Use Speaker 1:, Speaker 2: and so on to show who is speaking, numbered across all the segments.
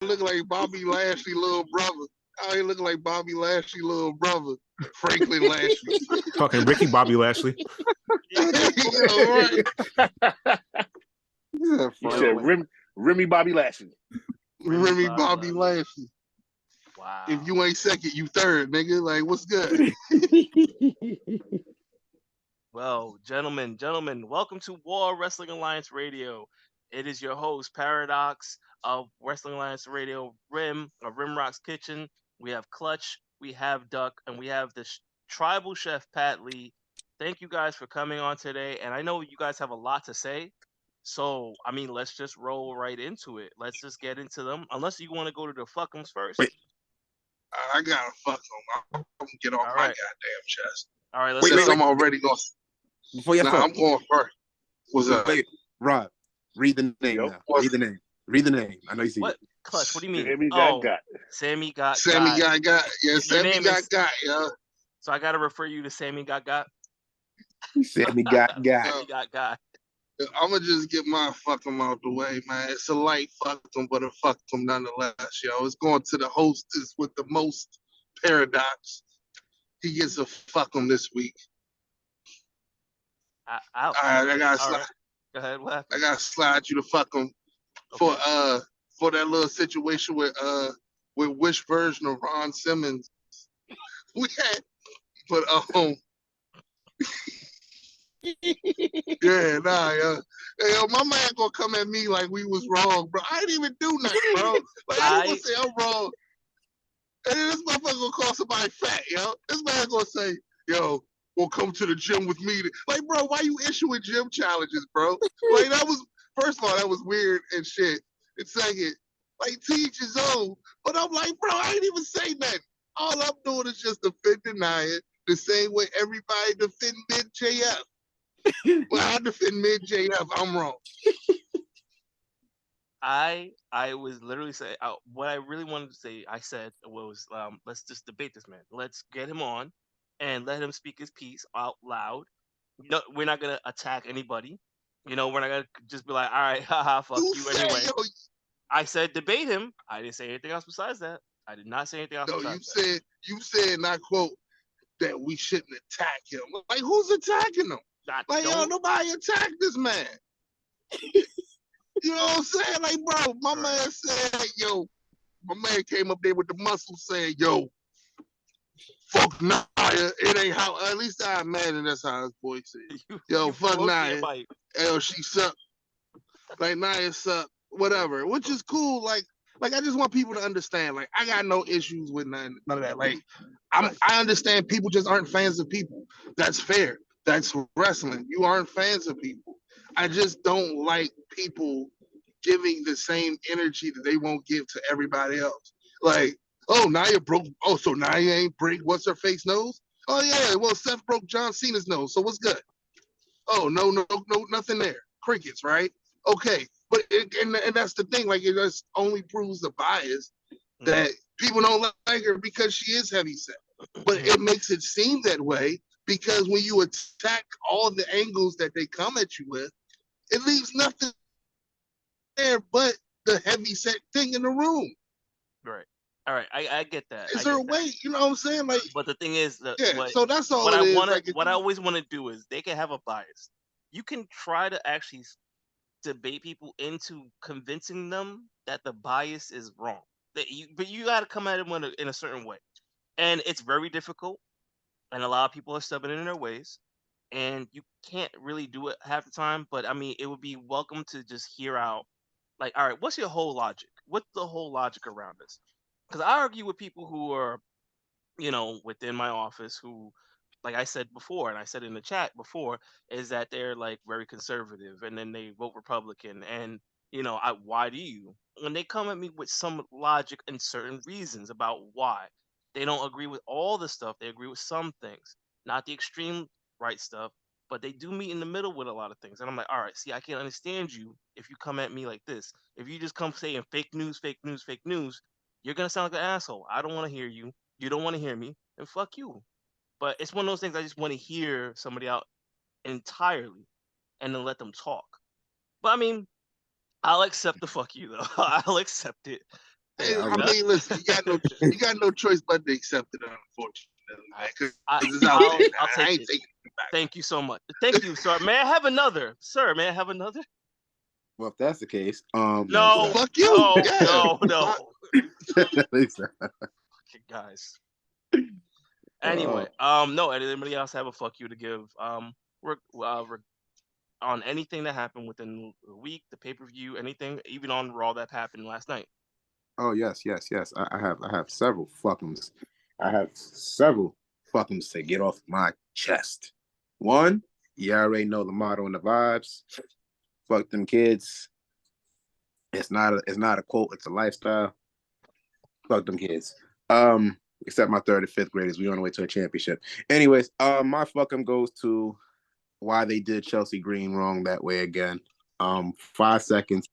Speaker 1: look like Bobby Lashley little brother. Out here looking like Bobby Lashley little brother, Franklin Lashley.
Speaker 2: Fucking Ricky Bobby Lashley.
Speaker 1: Right.
Speaker 3: He said Remy Bobby Lashley.
Speaker 1: Remy Bobby Lashley.
Speaker 4: Wow.
Speaker 1: If you ain't second, you third, nigga. Like, what's good?
Speaker 4: Well, gentlemen, welcome to War Wrestling Alliance Radio. It is your host, Paradox of Wrestling Alliance Radio, Rim Rock's Kitchen. We have Clutch, we have Duck, and we have the tribal chef, Pat Lee. Thank you guys for coming on today. And I know you guys have a lot to say. So, I mean, let's just roll right into it. Let's just get into them. Unless you want to go to the fuckums first.
Speaker 1: Wait. I gotta fuck them. I'm gonna get off my goddamn chest.
Speaker 4: All right, let's
Speaker 1: I'm already going.
Speaker 5: Before you
Speaker 1: I'm going first. What's up?
Speaker 5: Wait, Rob, read the name now. Read the name. Read the name. I know you see
Speaker 4: what? Clutch, what do you mean?
Speaker 3: Sammy got.
Speaker 1: Sammy got. Yeah, Sammy got. Yeah.
Speaker 4: So I gotta refer you to Sammy got.
Speaker 5: Sammy got.
Speaker 4: Sammy got.
Speaker 1: I'm gonna just get my fuck them out the way, man. It's a light fuck them, but a fuck them nonetheless, yo. It's going to the hostess with the most Paradox. He gets a fuck them this week.
Speaker 4: All right,
Speaker 1: I gotta slide.
Speaker 4: Right. Go ahead. What happened?
Speaker 1: I gotta slide you to fuck them for that little situation with which version of Ron Simmons we had, but yeah, hey, yo, my man gonna come at me like we was wrong, bro. I didn't even do nothing, bro. Like I didn't say I'm wrong. And then this motherfucker gonna call somebody fat, yo. This man gonna say, yo, well, come to the gym with me. Like, bro, why you issuing gym challenges, bro? Like, that was, first of all, that was weird and shit. And second, like, teach his own. But I'm like, bro, I ain't even say nothing. All I'm doing is just defending Nia the same way everybody defend mid-JF. When I defend mid-JF, I'm wrong.
Speaker 4: I was literally saying, what I really wanted to say, I said was, let's just debate this man. Let's get him on and let him speak his piece out loud. No, we're not gonna attack anybody. You know, we're not gonna just be like, all right, haha, fuck you anyway. I said debate him. I didn't say anything else besides that. I did not say anything else.
Speaker 1: No, you said, and I quote, that we shouldn't attack him. Like, who's attacking him? Like, yo, nobody attacked this man. You know what I'm saying? Like, bro, my man said, yo, my man came up there with the muscle saying, yo, fuck Nia. It ain't how, at least I imagine that's how his voice is. Yo, fuck Nia. Yo, she sucked. Like, Nia sucked. Whatever. Which is cool. Like, I just want people to understand. Like, I got no issues with none of that. Like, I understand people just aren't fans of people. That's fair. That's wrestling. You aren't fans of people. I just don't like people giving the same energy that they won't give to everybody else. Like, oh, Nia broke. Oh, so Nia ain't break what's her face nose? Oh yeah, well Seth broke John Cena's nose. So what's good? Oh no, nothing there. Crickets, right? Okay, but and that's the thing. Like, it just only proves the bias that people don't like her because she is heavyset. But it makes it seem that way because when you attack all the angles that they come at you with, it leaves nothing there but the heavyset thing in the room.
Speaker 4: Right. All right. I get that.
Speaker 1: Is there a way? You know what I'm saying? Like,
Speaker 4: but the thing is,
Speaker 1: so that's all.
Speaker 4: What I always want to do is they can have a bias. You can try to actually debate people into convincing them that the bias is wrong. But you got to come at it in a certain way, and it's very difficult. And a lot of people are stubborn in their ways, and you can't really do it half the time. But I mean, it would be welcome to just hear out, like, all right, what's your whole logic? What's the whole logic around this? Because I argue with people who are, you know, within my office who, like I said before, and I said in the chat before, is that they're like very conservative, and then they vote Republican, and you know, why do you? When they come at me with some logic and certain reasons about why. They don't agree with all the stuff. They agree with some things, not the extreme right stuff, but they do meet in the middle with a lot of things. And I'm like, all right, see, I can't understand you if you come at me like this. If you just come saying fake news, you're going to sound like an asshole. I don't want to hear you. You don't want to hear me. And fuck you. But it's one of those things I just want to hear somebody out entirely and then let them talk. But I mean, I'll accept the fuck you, though. I'll accept it.
Speaker 1: Hey, I mean, listen, you got no choice but to accept it, unfortunately, man. Because it's out there.
Speaker 4: I'll take
Speaker 1: I ain't
Speaker 4: it.
Speaker 1: taking it back.
Speaker 4: Thank you so much. Thank you, sir. May I have another? Sir, may I have another?
Speaker 5: Well, if that's the case,
Speaker 4: No,
Speaker 1: fuck you.
Speaker 4: no,
Speaker 1: Yeah.
Speaker 4: no. Guys. Anyway, no. Anybody else have a fuck you to give? We're on anything that happened within the week, the pay-per-view, anything, even on Raw that happened last night.
Speaker 5: Oh yes. I have several fuckums. I have several fuckums to get off my chest. One, you already know the motto and the vibes. Fuck them kids. It's not a quote, it's a lifestyle. Fuck them kids. Except my third and fifth graders. We on the way to a championship. Anyways, my fuckum goes to why they did Chelsea Green wrong that way again. 5 seconds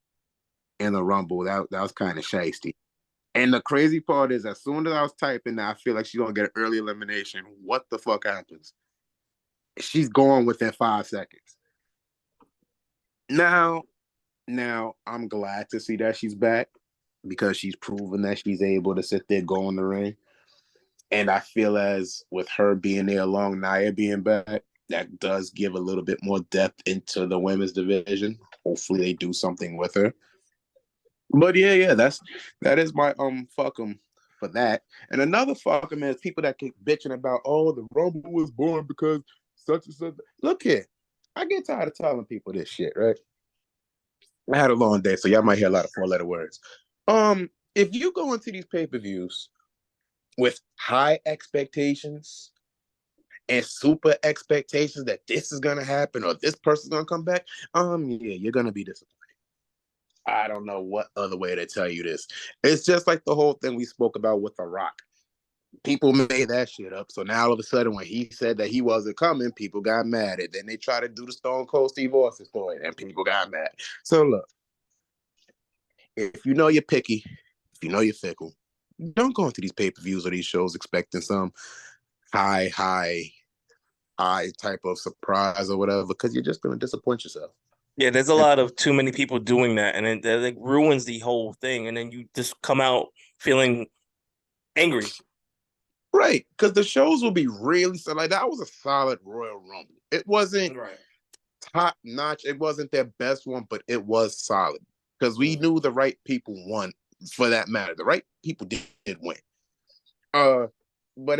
Speaker 5: in the Rumble. That was kind of shysty. And the crazy part is, as soon as I was typing that, I feel like she's gonna get an early elimination. What the fuck happens? She's gone within 5 seconds. Now I'm glad to see that she's back because she's proven that she's able to sit there, go in the ring. And I feel as with her being there along Nia being back, that does give a little bit more depth into the women's division. Hopefully they do something with her. But yeah, that is my fuck 'em for that. And another fuck 'em is people that keep bitching about, oh, the Rumble was born because such and such. Look here, I get tired of telling people this shit, right? I had a long day, so y'all might hear a lot of 4-letter words. If you go into these pay-per-views with high expectations and super expectations that this is gonna happen or this person's gonna come back, yeah, you're gonna be disappointed. I don't know what other way to tell you this. It's just like the whole thing we spoke about with The Rock. People made that shit up. So now all of a sudden, when he said that he wasn't coming, people got mad. And then they tried to do the Stone Cold Steve Austin story, and people got mad. So look, if you know you're picky, if you know you're fickle, don't go into these pay-per-views or these shows expecting some high type of surprise or whatever, because you're just going to disappoint yourself.
Speaker 6: Yeah, there's a lot of too many people doing that, and it like ruins the whole thing. And then you just come out feeling angry,
Speaker 5: right? Because the shows will be really so. Like that was a solid Royal Rumble. It wasn't top notch. It wasn't their best one, but it was solid because we knew the right people won. For that matter, the right people did win. But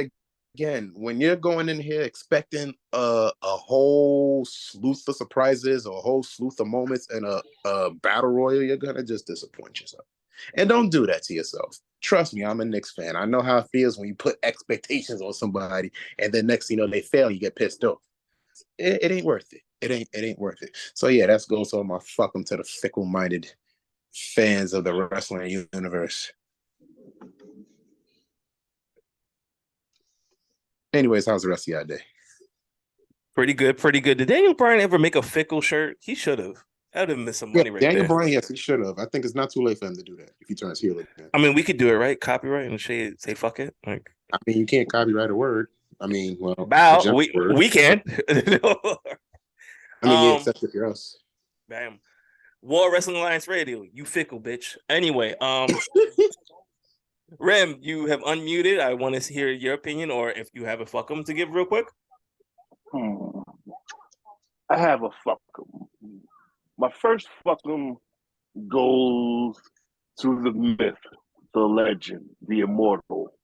Speaker 5: again, when you're going in here expecting a whole sleuth of surprises or a whole sleuth of moments in a battle royal, you're gonna just disappoint yourself. And don't do that to yourself. Trust me, I'm a Knicks fan. I know how it feels when you put expectations on somebody and then next thing you know they fail, you get pissed off. It ain't worth it. It ain't worth it. So yeah, that's goes on my fuck them to the fickle-minded fans of the wrestling universe. Anyways, how's the rest of your day?
Speaker 6: Pretty good. Did Daniel Bryan ever make a fickle shirt? He should have. That would have missed some money
Speaker 5: Daniel
Speaker 6: there.
Speaker 5: Bryan, yes, he should have. I think it's not too late for him to do that if he turns heel again.
Speaker 6: I mean, we could do it, right? Copyright and say fuck it. Like,
Speaker 5: I mean, you can't copyright a word. I mean, well,
Speaker 6: we can.
Speaker 5: I mean, yeah, except if you're us.
Speaker 6: Bam. War Wrestling Alliance Radio, you fickle bitch. Anyway, Rem, you have unmuted. I want to hear your opinion, or if you have a fuck 'em to give real quick.
Speaker 3: I have a fuck 'em. My first fuck 'em goes to the myth, the legend, the immortal,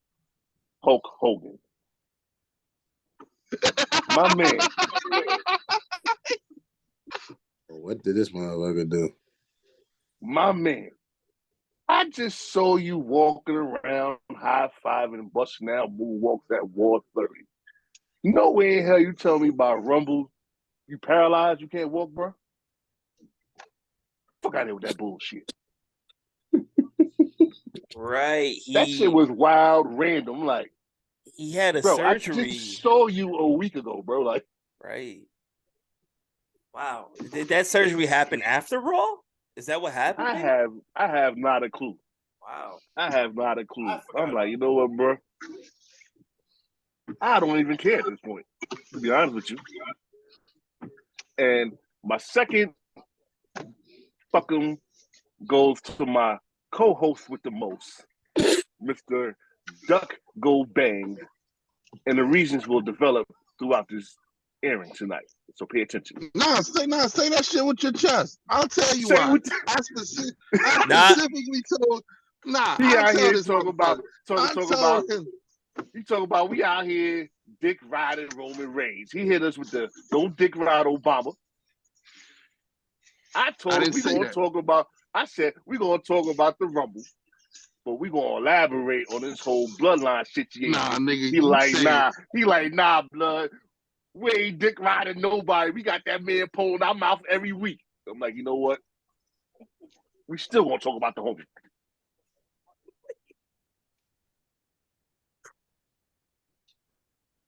Speaker 3: Hulk Hogan. My man.
Speaker 5: What did this motherfucker do?
Speaker 3: My man. I just saw you walking around, high-fiving and busting out moonwalks at War 30. No way in hell you tell me about Rumble, you paralyzed, you can't walk, bro? Fuck out of here with that bullshit.
Speaker 6: Right.
Speaker 3: That shit was wild, random. Like,
Speaker 6: he had a
Speaker 3: bro,
Speaker 6: surgery.
Speaker 3: I just saw you a week ago, bro. Like,
Speaker 6: right. Wow. Did that surgery happen after Raw? Is that what happened?
Speaker 3: I have not a clue.
Speaker 6: Wow.
Speaker 3: I have not a clue. I'm like, you know what, bro? I don't even care at this point, to be honest with you. And my second fucking goes to my co-host with the most, Mr. Duck Go Bang, and the reasons will develop throughout this airing tonight. So pay attention.
Speaker 1: Say that shit with your chest. I'll tell you why. I specifically told.
Speaker 3: He
Speaker 1: I'll
Speaker 3: out
Speaker 1: tell
Speaker 3: here
Speaker 1: this
Speaker 3: talking about.
Speaker 1: him.
Speaker 3: You talking about we out here dick riding Roman Reigns. He hit us with the don't dick ride Obama. I told him we gonna talk about. I said we gonna talk about the Rumble, but we gonna elaborate on this whole bloodline situation.
Speaker 1: Nah, nigga.
Speaker 3: He like nah, blood. We ain't dick riding nobody. We got that man pulling our mouth every week. I'm like, you know what? We still gonna talk about the homie.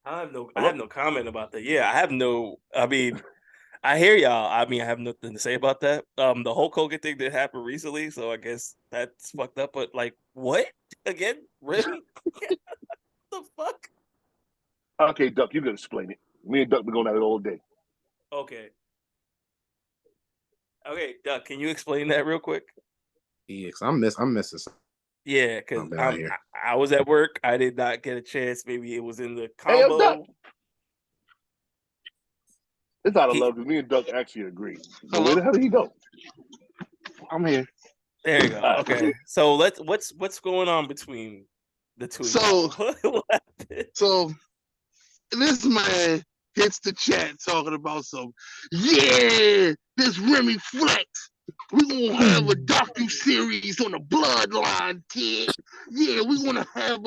Speaker 6: I have no comment about that. Yeah, I hear y'all. I mean, I have nothing to say about that. The Hulk Hogan thing did happen recently, so I guess that's fucked up. But like, what again? Really? What the fuck?
Speaker 3: Okay, Duck, you can explain it. Me and Duck been going at it all day.
Speaker 6: Okay, Duck, can you explain that real quick?
Speaker 5: Yeah, cause I'm missing something.
Speaker 6: Yeah, because I was at work. I did not get a chance. Maybe it was in the combo.
Speaker 3: Hey, Duck. It's out of love because me and Duck actually agree. But where the hell did he go?
Speaker 1: I'm here.
Speaker 6: There you go. Okay. So what's going on between the two?
Speaker 1: So this man hits the chat talking about this Remy Flex. We're gonna have a docu-series on the Bloodline, kid. Yeah, we're gonna have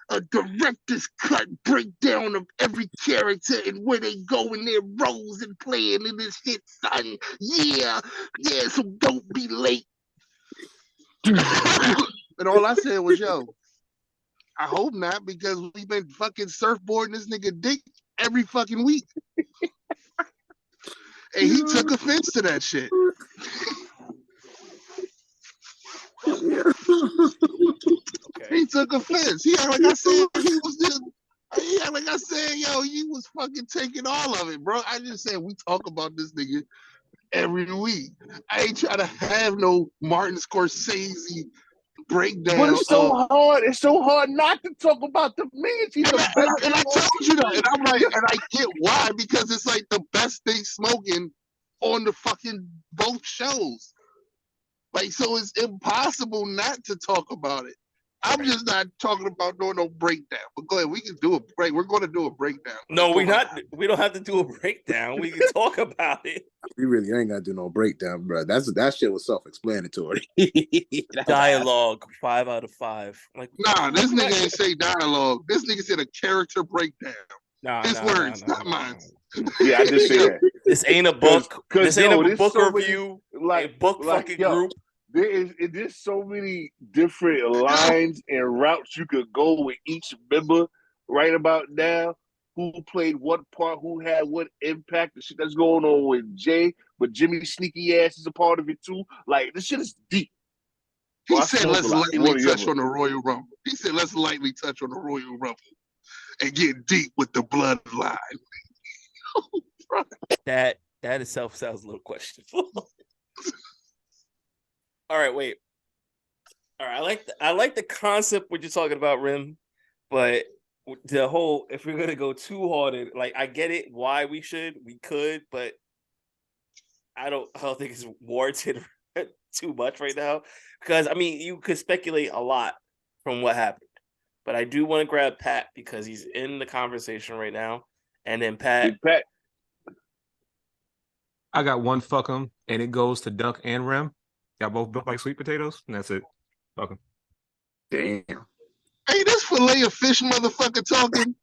Speaker 1: a director's cut breakdown of every character and where they go in their roles and playing in this shit, son. Yeah, so don't be late. And all I said was, yo, I hope not, because we've been fucking surfboarding this nigga dick every fucking week. And he took offense to that shit. Okay. He took offense. He act like I said yo, you was fucking taking all of it, bro. I just said we talk about this nigga every week. I ain't trying to have no Martin Scorsese breakdown.
Speaker 3: But it's so hard. It's so hard not to talk about the man.
Speaker 1: And I told you that. And I'm like, and I get why, because it's like the best thing smoking on the fucking both shows. Like, so it's impossible not to talk about it. I'm just not talking about doing no breakdown. But go ahead, we can do a break. We're going to do a breakdown.
Speaker 6: No, we don't have to do a breakdown. We can talk about it.
Speaker 5: We really ain't got to do no breakdown, bro. That shit was self-explanatory.
Speaker 6: Dialogue 5 out of 5. Like,
Speaker 1: nah, this nigga ain't say dialogue. This nigga said a character breakdown. His words, not mine.
Speaker 3: Yeah, I just say that.
Speaker 6: This ain't a book. This ain't a book review.
Speaker 3: Like
Speaker 6: book fucking group.
Speaker 3: There's so many different lines and routes you could go with each member right about now. Who played what part? Who had what impact? The shit that's going on with Jay, but Jimmy sneaky ass is a part of it too. Like, this shit is deep.
Speaker 1: He said, let's lightly touch on the Royal Rumble. He said, let's lightly touch on the Royal Rumble and get deep with the bloodline.
Speaker 6: That itself sounds a little questionable. All right, wait. All right, I like the concept what you're talking about, Rim, but the whole, if we're gonna go too hard, like, I get it why we could, but I don't think it's warranted too much right now, because I mean you could speculate a lot from what happened, but I do want to grab Pat because he's in the conversation right now, and then Pat.
Speaker 2: I got one fuck 'em, and it goes to Duck and Rem. Y'all both built like sweet potatoes, and that's it. Fuck 'em.
Speaker 5: Damn.
Speaker 1: Hey, this fillet of fish motherfucker talking.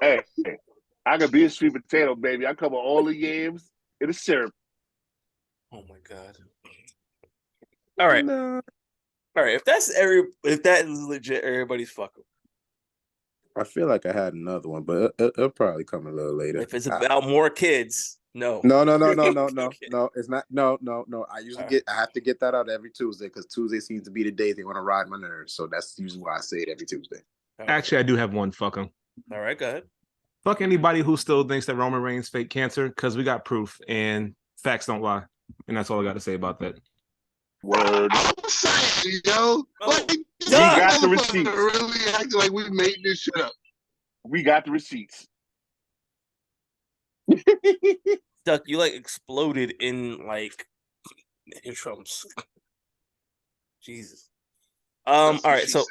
Speaker 3: Hey, I could be a sweet potato, baby. I cover all the yams in the syrup.
Speaker 6: Oh my god. All right. No. All right. If that is legit, everybody's fucking.
Speaker 5: I feel like I had another one, but it'll probably come a little later.
Speaker 6: If it's about more kids, no.
Speaker 5: No. It's not. No. I have to get that out every Tuesday because Tuesday seems to be the day they want to ride my nerves. So that's usually why I say it every Tuesday.
Speaker 6: Okay.
Speaker 2: Actually, I do have one fuck 'em.
Speaker 6: All right, go ahead.
Speaker 2: Fuck anybody who still thinks that Roman Reigns fake cancer, because we got proof and facts don't lie. And that's all I got to say about that.
Speaker 3: Word.
Speaker 1: I'm saying, yo. Like,
Speaker 3: we got the receipts.
Speaker 1: Really acting like we made this shit up.
Speaker 3: We got the receipts.
Speaker 6: Duck, you like exploded in like intrums. Jesus. All right, so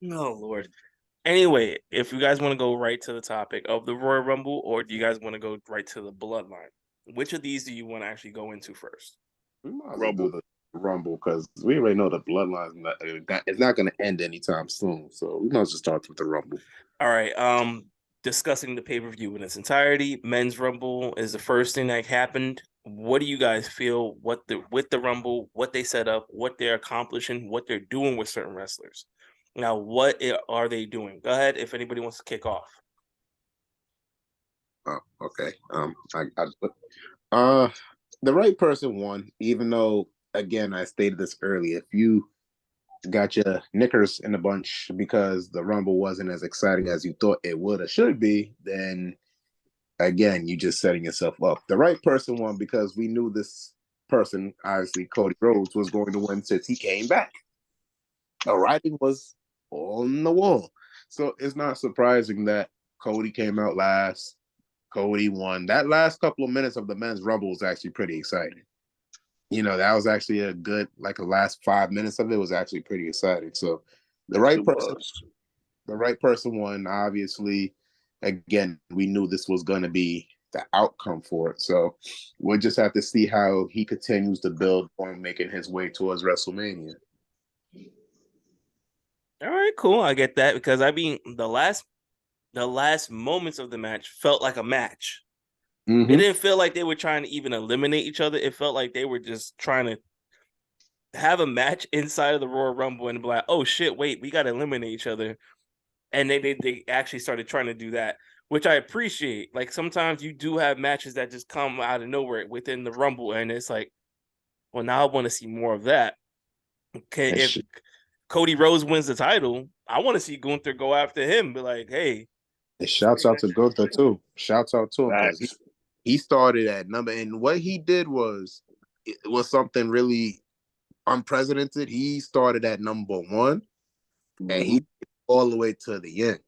Speaker 6: no Lord. Anyway, if you guys want to go right to the topic of the Royal Rumble, or do you guys want to go right to the Bloodline? Which of these do you want to actually go into first?
Speaker 5: We might as well do the Rumble because we already know the Bloodline it's not going to end anytime soon. So we might as well start with the Rumble.
Speaker 6: All right. Discussing the pay-per-view in its entirety. Men's Rumble is the first thing that happened. What do you guys feel with the Rumble, what they set up, what they're accomplishing, what they're doing with certain wrestlers? Now, what are they doing? Go ahead if anybody wants to kick off.
Speaker 5: Oh, okay. The right person won, even though, again, I stated this earlier. If you got your knickers in a bunch because the Rumble wasn't as exciting as you thought it would or should be, then again, you just setting yourself up. The right person won because we knew this person, obviously Cody Rhodes, was going to win since he came back. The writing was on the wall. So it's not surprising that Cody came out last. Cody won. That last couple of minutes of the men's Rumble was actually pretty exciting. You know, that was actually a good, like the last 5 minutes of it was actually pretty exciting. So the right person won. Obviously, again, we knew this was going to be the outcome for it. So we'll just have to see how he continues to build on making his way towards WrestleMania.
Speaker 6: All right, cool. I get that because I mean the last moments of the match felt like a match.
Speaker 5: Mm-hmm.
Speaker 6: It didn't feel like they were trying to even eliminate each other. It felt like they were just trying to have a match inside of the Royal Rumble and be like, oh shit, wait, we got to eliminate each other. And they actually started trying to do that, which I appreciate. Like sometimes you do have matches that just come out of nowhere within the Rumble, and it's like, well, now I want to see more of that. Okay, if Cody Rhodes wins the title, I want to see Gunther go after him. Be like, hey.
Speaker 5: And shouts out to Gunther too. Shouts out to him because he started at number, and what he did was something really unprecedented. He started at number 1, and he all the way to the end.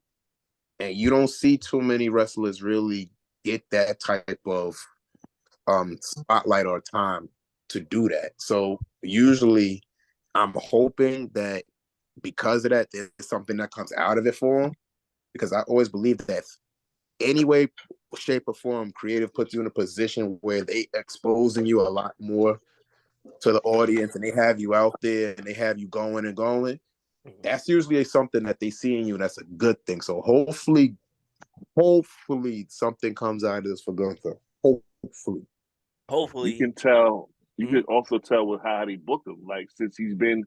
Speaker 5: And you don't see too many wrestlers really get that type of spotlight or time to do that. So usually I'm hoping that because of that, there's something that comes out of it for him. Because I always believe that any way, shape, or form, creative puts you in a position where they exposing you a lot more to the audience, and they have you out there, and they have you going and going. That's usually something that they see in you, and that's a good thing. So hopefully something comes out of this for Gunther. Hopefully.
Speaker 3: You can tell. You can also tell with how they booked him. Like since he's been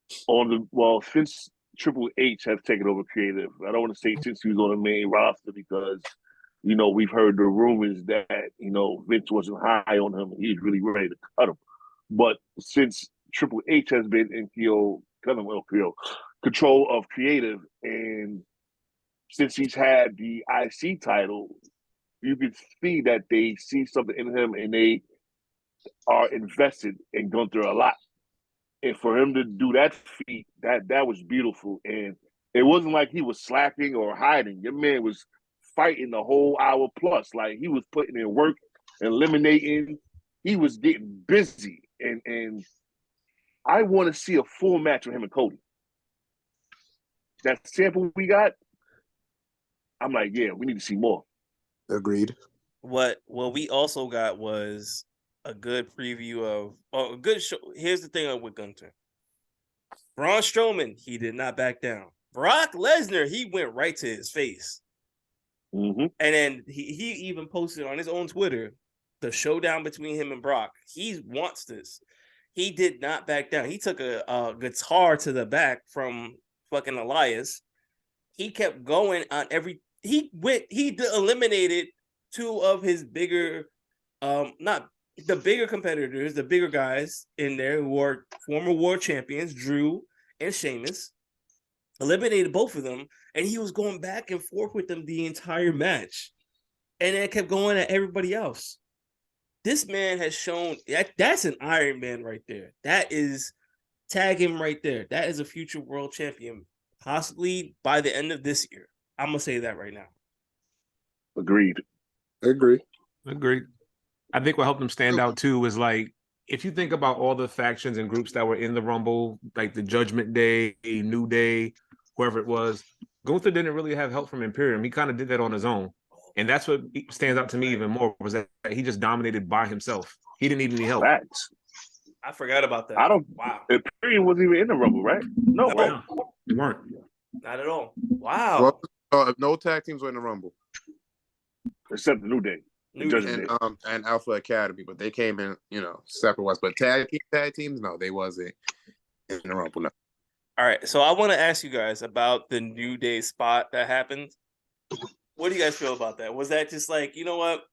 Speaker 3: since Triple H has taken over creative. I don't want to say since he was on the main roster because, you know, we've heard the rumors that, you know, Vince wasn't high on him and he's really ready to cut him. But since Triple H has been in control of creative, and since he's had the IC title, you can see that they see something in him and they are invested in Gunther a lot. And for him to do that feat, that was beautiful. And it wasn't like he was slacking or hiding. Your man was fighting the whole hour plus. Like he was putting in work, eliminating. He was getting busy. And I want to see a full match with him and Cody. That sample we got, I'm like, yeah, we need to see more.
Speaker 5: Agreed.
Speaker 6: What we also got was a good preview of a good show. Here's the thing with Gunther. Braun Strowman, he did not back down. Brock Lesnar, he went right to his face.
Speaker 3: Mm-hmm.
Speaker 6: And then he even posted on his own Twitter the showdown between him and Brock. He wants this. He did not back down. He took a guitar to the back from fucking Elias. He kept going on he eliminated 2 of his bigger, not the bigger competitors, the bigger guys in there who are former world champions, Drew and Sheamus, eliminated both of them, and he was going back and forth with them the entire match, and then kept going at everybody else. this man has shown that's an Iron Man right there. That is tag him right there. That is a future world champion, possibly by the end of this year. I'm gonna say that right now.
Speaker 3: Agreed.
Speaker 5: Agree.
Speaker 2: I think what helped him stand out too is like if you think about all the factions and groups that were in the Rumble, like the Judgment Day, New Day, whoever it was, Gunther didn't really have help from Imperium. He kind of did that on his own. And that's what stands out to me even more was that he just dominated by himself. He didn't need any help.
Speaker 3: Facts.
Speaker 6: I forgot about that. Wow.
Speaker 3: Imperium wasn't even in the Rumble, right? No, right?
Speaker 2: They weren't.
Speaker 6: Not at all. Wow.
Speaker 5: Well, no tag teams were in the Rumble.
Speaker 3: Except the New Day.
Speaker 5: And Alpha Academy, but they came in, separate ones. But tag teams, no, they wasn't in the Rumble. No.
Speaker 6: All right, so I want to ask you guys about the New Day spot that happened. What do you guys feel about that? Was that just like, you know what?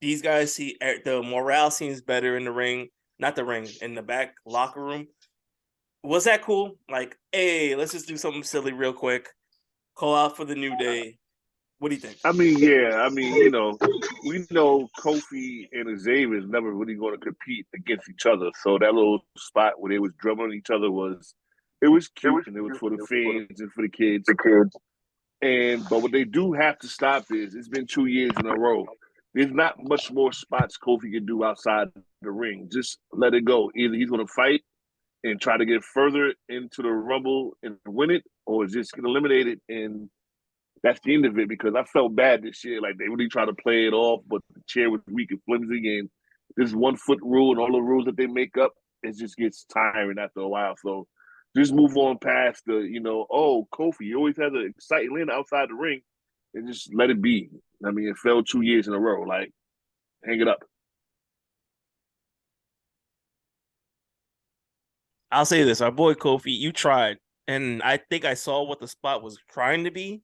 Speaker 6: These guys see the morale seems better in the ring, not the ring, in the back locker room. Was that cool? Like, hey, let's just do something silly real quick. Call out for the New Day. What do you think?
Speaker 3: I mean, yeah. I mean, we know Kofi and Xavier is never really going to compete against each other. So that little spot where they was drumming on each other was cute, and it was for the fans and for the kids. But what they do have to stop is it's been 2 years in a row. There's not much more spots Kofi can do outside the ring. Just let it go. Either he's going to fight and try to get further into the Rumble and win it, or just get eliminated, and that's the end of it. Because I felt bad this year. Like, they really tried to play it off, but the chair was weak and flimsy, and this 1 foot rule and all the rules that they make up, it just gets tiring after a while. So just move on past the, Kofi, you always have an exciting win outside the ring, and just let it be. I mean, it fell 2 years in a row. Like, hang it up.
Speaker 6: I'll say this. Our boy Kofi, you tried. And I think I saw what the spot was trying to be.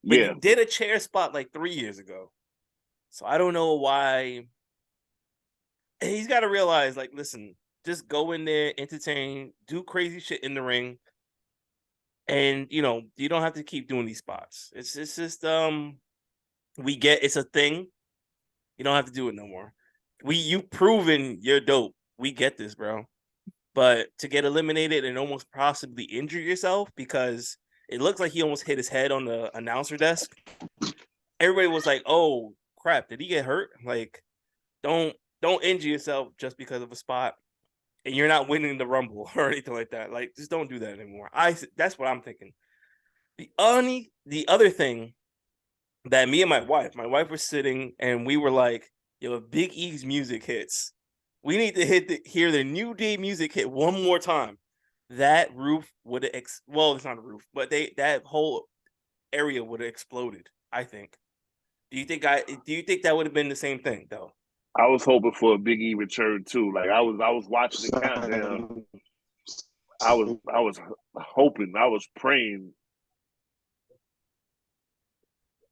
Speaker 6: But you did a chair spot like 3 years ago. So I don't know why. He's got to realize, like, listen, just go in there, entertain, do crazy shit in the ring. And, you don't have to keep doing these spots. It's just, we get it's a thing. You don't have to do it no more. You've proven you're dope. We get this, bro. But to get eliminated and almost possibly injure yourself, because it looks like he almost hit his head on the announcer desk. Everybody was like, "Oh crap, did he get hurt?" Like, don't injure yourself just because of a spot, and you're not winning the Rumble or anything like that. Like, just don't do that anymore. That's what I'm thinking. The other thing that me and my wife were sitting and we were like, "Yo, if Big E's music hits, we need to hear the New Day music hit one more time." That roof would have well, it's not a roof, but that whole area would have exploded, I think. Do you think that would have been the same thing though?
Speaker 3: I was hoping for a Big E return too. Like, I was watching the countdown. I was hoping, I was praying,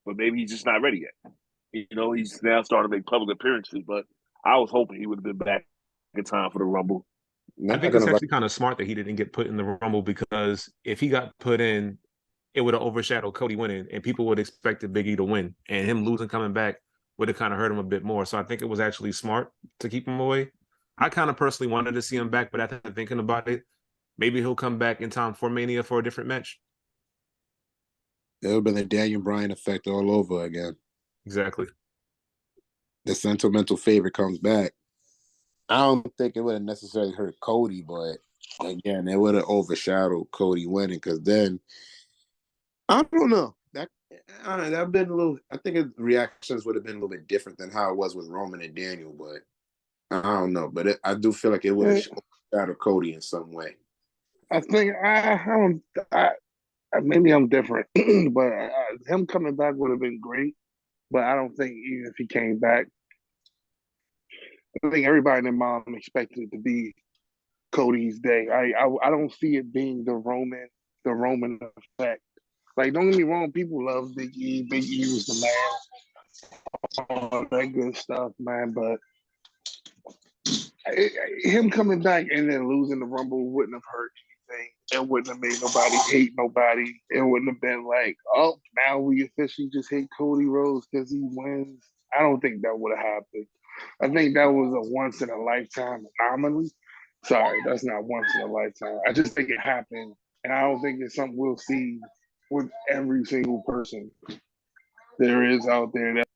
Speaker 3: but maybe he's just not ready yet. He's now starting to make public appearances, but I was hoping he would have been back in time for the Rumble.
Speaker 2: I think it's actually kind of smart that he didn't get put in the Rumble, because if he got put in, it would have overshadowed Cody winning, and people would expect the Big E to win, and him losing coming back would have kind of hurt him a bit more. So I think it was actually smart to keep him away. I kind of personally wanted to see him back, but after thinking about it, maybe he'll come back in time for Mania for a different match.
Speaker 5: It would have been the Daniel Bryan effect all over again.
Speaker 2: Exactly.
Speaker 5: The sentimental favorite comes back. I don't think it would have necessarily hurt Cody, but again, it would have overshadowed Cody winning, because then I don't know. That been a little. I think his reactions would have been a little bit different than how it was with Roman and Daniel, but I don't know. But I do feel like it would have overshadowed Cody in some way.
Speaker 1: I think maybe I'm different, but him coming back would have been great. But I don't think even if he came back, I think everybody in their mom expected it to be Cody's day. I don't see it being the Roman effect. Like, don't get me wrong, people love Big E. Big E was the man, all that good stuff, man. But him coming back and then losing the Rumble wouldn't have hurt anything. It wouldn't have made nobody hate nobody. It wouldn't have been like, now we officially just hate Cody Rhodes because he wins. I don't think that would have happened.
Speaker 3: I think that was a once in a lifetime anomaly. Sorry, that's not once in a lifetime. I just think it happened, and I don't think it's something we'll see with every single person there is out there. That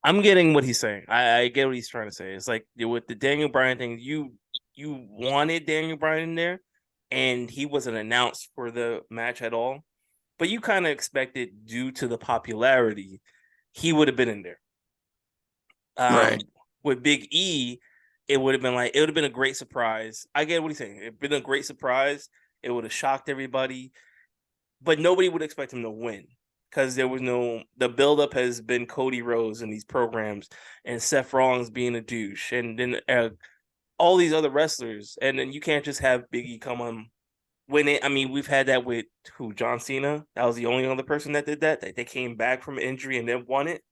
Speaker 6: I'm getting what he's saying. I get what he's trying to say. It's like with the Daniel Bryan thing, you wanted Daniel Bryan in there, and he wasn't announced for the match at all. But you kind of expected, due to the popularity, he would have been in there.
Speaker 5: Right.
Speaker 6: With Big E, it would have been a great surprise. I get what he's saying. It'd been a great surprise. It would have shocked everybody, but nobody would expect him to win because the buildup has been Cody Rhodes in these programs and Seth Rollins being a douche, and then all these other wrestlers, and then you can't just have Big E come on win it. I mean, we've had that with John Cena. That was the only other person that did that. They came back from injury and then won it.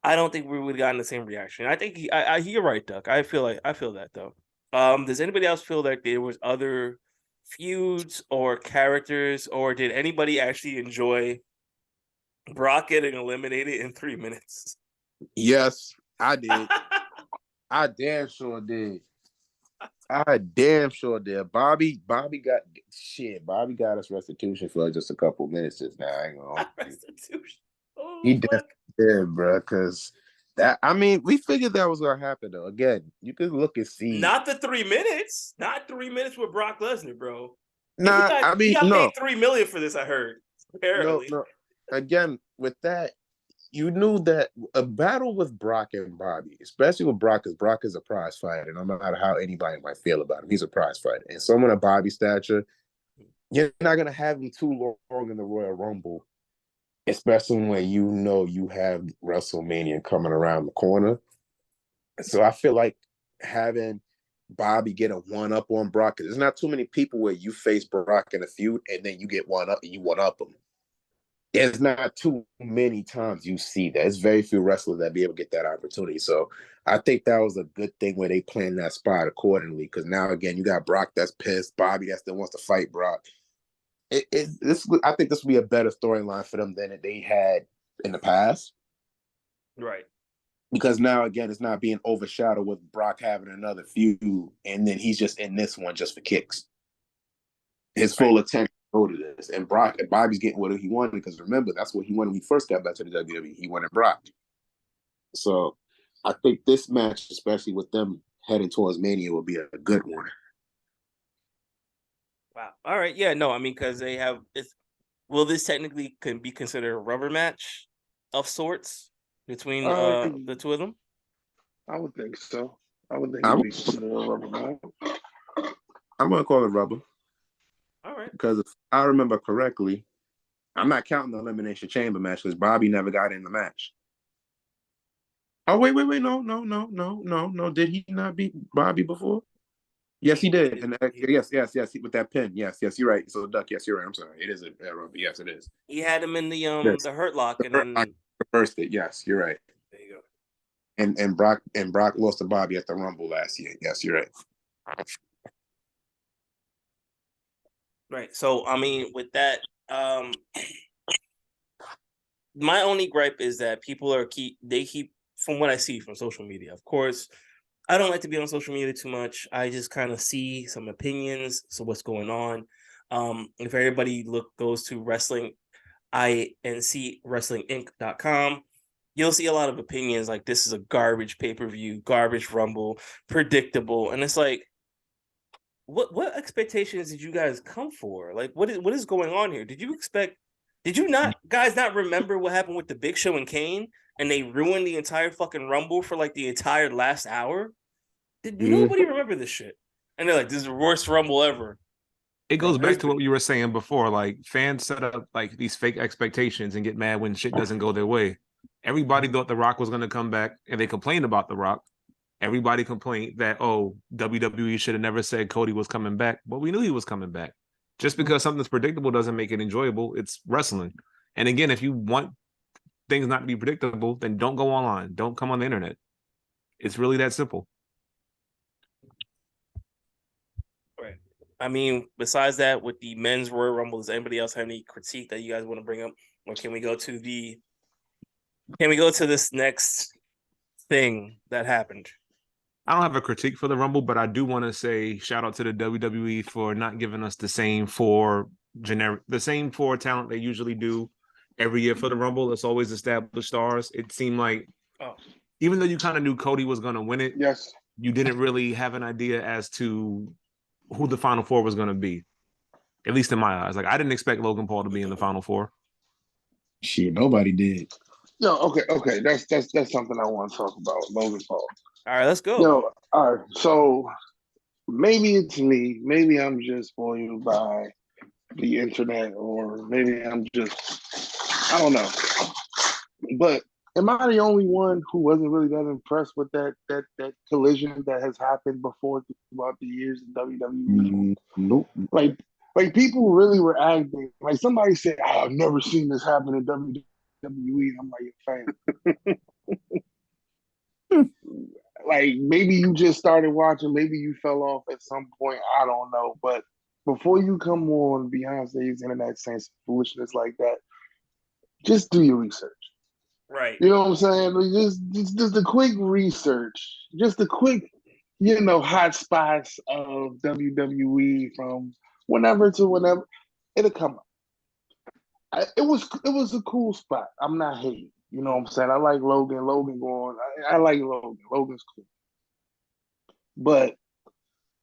Speaker 6: I don't think we would have gotten the same reaction. I think you're right, Duck. I feel that though. Does anybody else feel like there was other feuds or characters, or did anybody actually enjoy Brock getting eliminated in 3 minutes?
Speaker 5: Yes, I did. I damn sure did. Bobby got shit. Bobby got us restitution for just a couple minutes just now. I ain't gonna
Speaker 6: Restitution. Oh,
Speaker 5: he definitely did, bro. Because we figured that was gonna happen though. Again, you could look and see.
Speaker 6: Not the 3 minutes. Not 3 minutes with Brock Lesnar, bro.
Speaker 5: Nah,
Speaker 6: he got
Speaker 5: no.
Speaker 6: paid $3 million for this. I heard. Apparently,
Speaker 5: No. Again, with that, you knew that a battle with Brock and Bobby, especially with Brock, because Brock is a prize fighter, no matter how anybody might feel about him, he's a prize fighter. And someone of Bobby's stature, you're not gonna have him too long in the Royal Rumble, especially when you know you have WrestleMania coming around the corner. So I feel like having Bobby get a one-up on Brock, because there's not too many people where you face Brock in a feud and then you get one up and you one-up him. There's not too many times you see that. It's very few wrestlers that be able to get that opportunity. So I think that was a good thing where they planned that spot accordingly. Because now again, you got Brock that's pissed, Bobby that still wants to fight Brock. I think this would be a better storyline for them than they had in the past.
Speaker 6: right?
Speaker 5: Because now again, it's not being overshadowed with Brock having another feud, and then he's just in this one just for kicks. His full attention go to this, and Bobby's getting what he wanted, because remember, that's what he wanted when he first got back to the WWE. He wanted Brock. So I think this match, especially with them heading towards Mania, will be a good one.
Speaker 6: Wow. All right. Yeah. No. I mean, because they have. Will this technically can be considered a rubber match of sorts between the two of them?
Speaker 3: I would think so. I would think it'd be considered a rubber match.
Speaker 5: I'm gonna call it rubber.
Speaker 6: All right.
Speaker 5: Because if I remember correctly, I'm not counting the Elimination Chamber match because Bobby never got in the match. Oh, wait. No. Did he not beat Bobby before? Yes, he did. And yes, with that pin. Yes, you're right. So, Duck, yes, you're right. I'm sorry. It is a rubber. Yes, it is.
Speaker 6: He had him in the
Speaker 5: Yes.
Speaker 6: Hurt Lock,
Speaker 5: The
Speaker 6: and
Speaker 5: Hurt
Speaker 6: then
Speaker 5: Lock reversed it. Yes, you're right.
Speaker 6: there you go.
Speaker 5: And Brock lost to Bobby at the Rumble last year. Yes, you're right.
Speaker 6: Right. So I mean, with that, my only gripe is that people keep from what I see from social media. Of course, I don't like to be on social media too much. I just kind of see some opinions, so what's going on. If everybody goes to wrestlinginc.com, you'll see a lot of opinions like this is a garbage pay-per-view, garbage Rumble, predictable, and it's like, what expectations did you guys come for? Like, what is going on here? Did you guys not remember what happened with the Big Show and Kane, and they ruined the entire fucking Rumble for like the entire last hour? Did nobody remember this shit? And they're like, this is the worst Rumble ever.
Speaker 2: It goes back to what you were saying before. Like, fans set up like these fake expectations and get mad when shit doesn't go their way. Everybody thought The Rock was going to come back, and they complained about The Rock. Everybody complained that, WWE should have never said Cody was coming back, but we knew he was coming back. Just because something's predictable doesn't make it enjoyable. It's wrestling. And again, if you want things not to be predictable, then don't go online. Don't come on the internet. It's really that simple.
Speaker 6: Right. I mean, besides that, with the men's Royal Rumble, does anybody else have any critique that you guys want to bring up? Or can we go to this next thing that happened?
Speaker 2: I don't have a critique for the Rumble, but I do want to say shout out to the WWE for not giving us the same four talent they usually do every year for the Rumble. It's always established stars. It seemed like even though you kind of knew Cody was going to win it,
Speaker 3: Yes,
Speaker 2: you didn't really have an idea as to who the Final Four was going to be. At least in my eyes. Like, I didn't expect Logan Paul to be in the Final Four.
Speaker 5: Shit, nobody did.
Speaker 3: Yo, okay. That's something I want to talk about. Logan Paul.
Speaker 6: All right, let's go.
Speaker 3: Yo, all right. So maybe it's me. Maybe I'm just spoiled by the internet, or maybe I don't know. But am I the only one who wasn't really that impressed with that collision that has happened before throughout the years in WWE?
Speaker 5: Nope.
Speaker 3: Like people really were acting like somebody said, I've never seen this happen in WWE. I'm like, fam. Like maybe you just started watching, maybe you fell off at some point. I don't know. But before you come on Beyonce's internet saying some foolishness like that, just do your research.
Speaker 6: Right.
Speaker 3: You know what I'm saying? Like just a quick research, just a quick, hot spots of WWE from whenever to whenever. It'll come up. It was a cool spot. I'm not hating. You know what I'm saying? I like Logan. Logan going. I like Logan. Logan's cool. But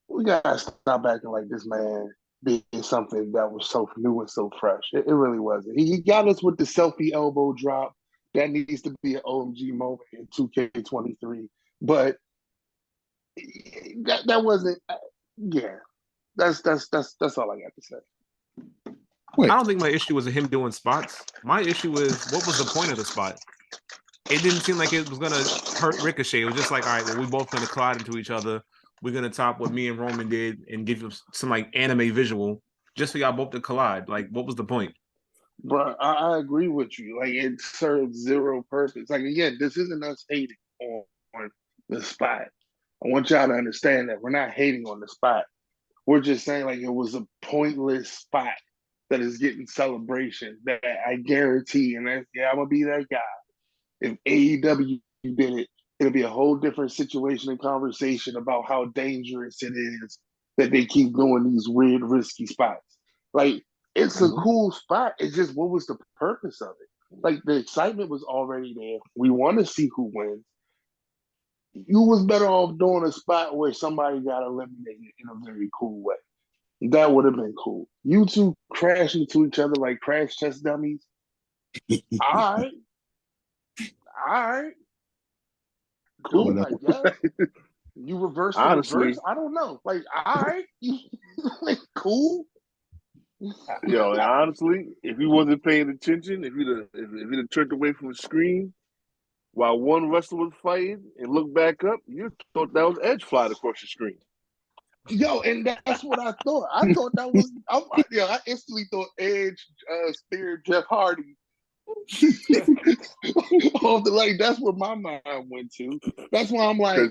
Speaker 3: we gotta stop acting like this man being something that was so new and so fresh. It really wasn't. He got us with the selfie elbow drop. That needs to be an OMG moment in 2K23. But that wasn't. Yeah, that's all I got to say.
Speaker 2: Wait. I don't think my issue was him doing spots. My issue is what was the point of the spot? It didn't seem like it was gonna hurt Ricochet. It was just like, all right, well, we're both gonna collide into each other. We're gonna top what me and Roman did and give you some like anime visual just for y'all both to collide. Like, what was the point?
Speaker 3: Bro, I agree with you. Like, it served zero purpose. Like, again, this isn't us hating on the spot. I want y'all to understand that we're not hating on the spot. We're just saying like it was a pointless spot that is getting celebration that I guarantee, and I'm gonna be that guy. If AEW did it, it'll be a whole different situation and conversation about how dangerous it is that they keep doing these weird, risky spots. Like, it's a cool spot. It's just, what was the purpose of it? Like, the excitement was already there. We want to see who wins. You was better off doing a spot where somebody got eliminated in a very cool way. That would have been cool. You two crashing into each other like crash test dummies. All right. Cool, I guess. You reverse the reverse? I don't know. Like, all right. Like, cool.
Speaker 7: Yo, honestly, if he wasn't paying attention, if he'd have turned away from the screen while one wrestler was fighting and looked back up, you thought that was Edge flying across the screen.
Speaker 3: Yo, and that's what I thought. I thought that was, I instantly thought Edge speared Jeff Hardy. Like, that's where my mind went to. That's why I'm like,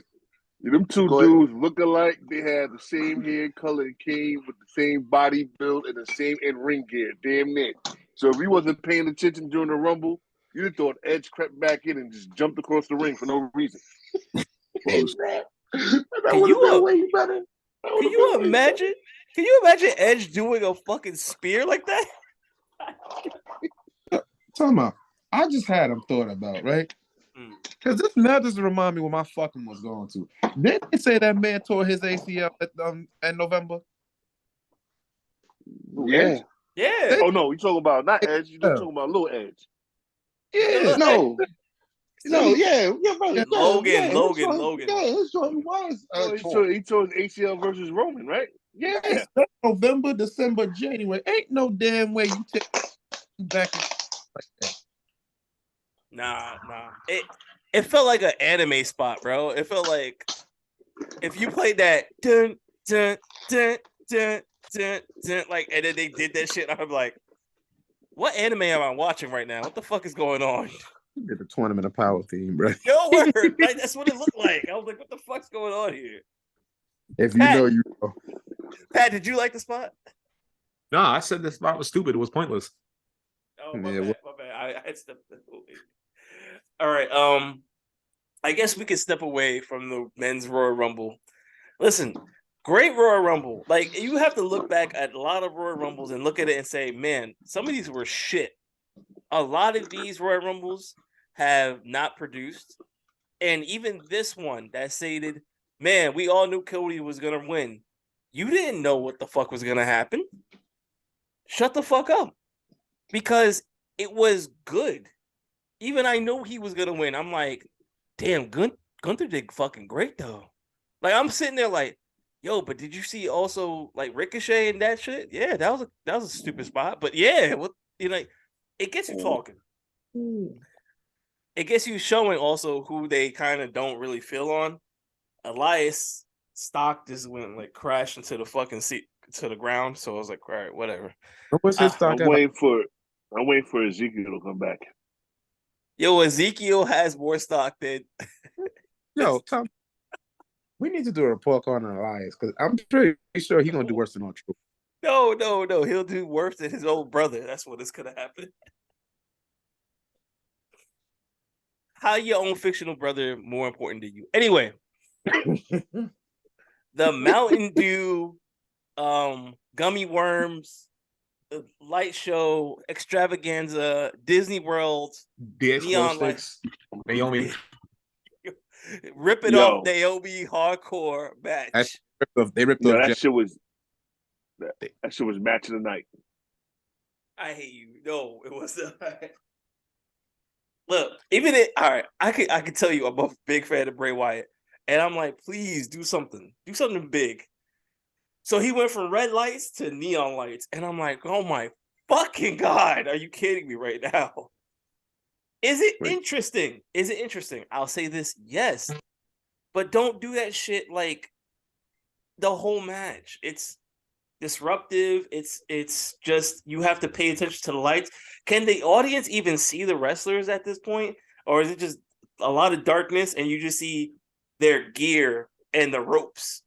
Speaker 7: them two dudes look alike. They had the same hair color and came with the same body build and the same in-ring gear. Damn near. So if he wasn't paying attention during the Rumble, you'd have thought Edge crept back in and just jumped across the ring for no reason.
Speaker 3: That would have been way better.
Speaker 6: Can you imagine? Can you imagine Edge doing a fucking spear like that?
Speaker 8: Talking about, I just had him thought about, right? Because this now just remind me what my fucking was going to. Didn't they say that man tore his ACL in November?
Speaker 3: Yeah.
Speaker 6: Yeah.
Speaker 7: Oh no, you talking about not Edge, you're talking about Little Edge.
Speaker 8: Yeah.
Speaker 3: No, yeah, right.
Speaker 6: Logan.
Speaker 3: Yeah, his joint was.
Speaker 7: He tore his ACL versus Roman, right?
Speaker 8: Yeah. November, December, January. Ain't no damn way you take back like that.
Speaker 6: Nah. It felt like an anime spot, bro. It felt like if you played that dun dun dun dun dun dun, like, and then they did that shit, I'm like, what anime am I watching right now? What the fuck is going on?
Speaker 8: You did a Tournament of Power theme, bro.
Speaker 6: Yo, word. Like, that's what it looked like. I was like, what the fuck's going on here?
Speaker 8: If you know, you know.
Speaker 6: Pat, did you like the spot?
Speaker 2: No, I said the spot was stupid. It was pointless.
Speaker 6: Oh, my bad. I stepped away. All right. I guess we could step away from the men's Royal Rumble. Listen, great Royal Rumble. Like, you have to look back at a lot of Royal Rumbles and look at it and say, man, some of these were shit. A lot of these Royal Rumbles have not produced. And even this one that stated, man, we all knew Cody was going to win. You didn't know what the fuck was going to happen. Shut the fuck up. Because it was good. Even I know he was going to win. I'm like, damn, Gunther did fucking great, though. Like, I'm sitting there like, yo, but did you see also, like, Ricochet and that shit? Yeah, that was a stupid spot. But yeah, what, you know, it gets you talking. It gets you showing also who they kind of don't really feel on. Elias stock just went like crashed into the fucking seat to the ground. So I was like, all right, whatever.
Speaker 8: What was his stock?
Speaker 7: I'm waiting for Ezekiel to come back.
Speaker 6: Yo, Ezekiel has more stock than
Speaker 8: Yo, Tom. We need to do a report on Elias because I'm pretty sure he's gonna do worse than R-Truth.
Speaker 6: No. He'll do worse than his old brother. That's what is gonna happen. How your own fictional brother more important to you? Anyway, the Mountain Dew, gummy worms, the light show extravaganza, Disney World,
Speaker 2: The
Speaker 6: neon
Speaker 2: sticks. Naomi.
Speaker 6: Rip it off, Naomi hardcore match.
Speaker 8: They ripped
Speaker 7: Yo,
Speaker 8: off.
Speaker 7: that shit was match of the night.
Speaker 6: I hate you. No, it was not. Look, even it. All right, I could tell you I'm a big fan of Bray Wyatt, and I'm like, please do something big. So he went from red lights to neon lights, and I'm like, oh my fucking god, are you kidding me right now? Is it interesting? I'll say this, yes, but don't do that shit like the whole match. It's disruptive. It's just you have to pay attention to the lights. Can the audience even see the wrestlers at this point, or is it just a lot of darkness and you just see their gear and the ropes?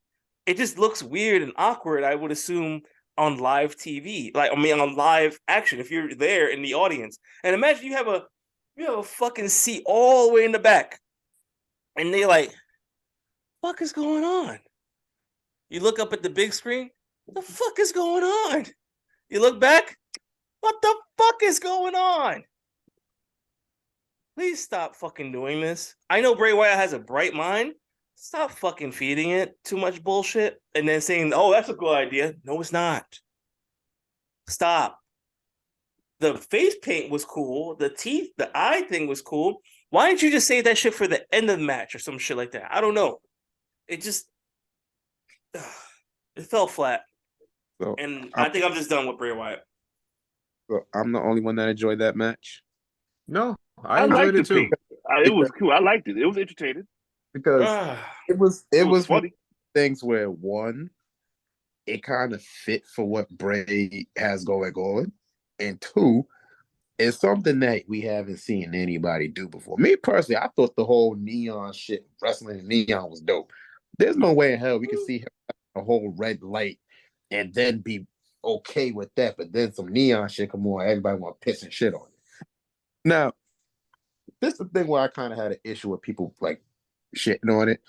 Speaker 6: It just looks weird and awkward, I would assume, on live TV. On live action, if you're there in the audience. And imagine you have a fucking seat all the way in the back, and they like, fuck is going on? You look up at the big screen. What the fuck is going on? You look back. What the fuck is going on? Please stop fucking doing this. I know Bray Wyatt has a bright mind. Stop fucking feeding it too much bullshit and then saying, oh, that's a good idea. No, it's not. Stop. The face paint was cool. The teeth, the eye thing was cool. Why didn't you just say that shit for the end of the match or some shit like that? I don't know. It just, it fell flat.
Speaker 8: So,
Speaker 6: and I think I'm just done with Bray Wyatt.
Speaker 8: So I'm the only one that enjoyed that match.
Speaker 2: No, I enjoyed it too.
Speaker 7: It was cool. I liked it. It was entertaining
Speaker 8: because it was
Speaker 7: funny.
Speaker 8: Things where one, it kind of fit for what Bray has going on, and two, it's something that we haven't seen anybody do before. Me personally, I thought the whole neon shit, wrestling in neon, was dope. There's no way in hell we can see him a whole red light and then be okay with that, but then some neon shit come on, everybody want to piss and shit on it. Now, this is the thing where I kind of had an issue with people like shitting on it.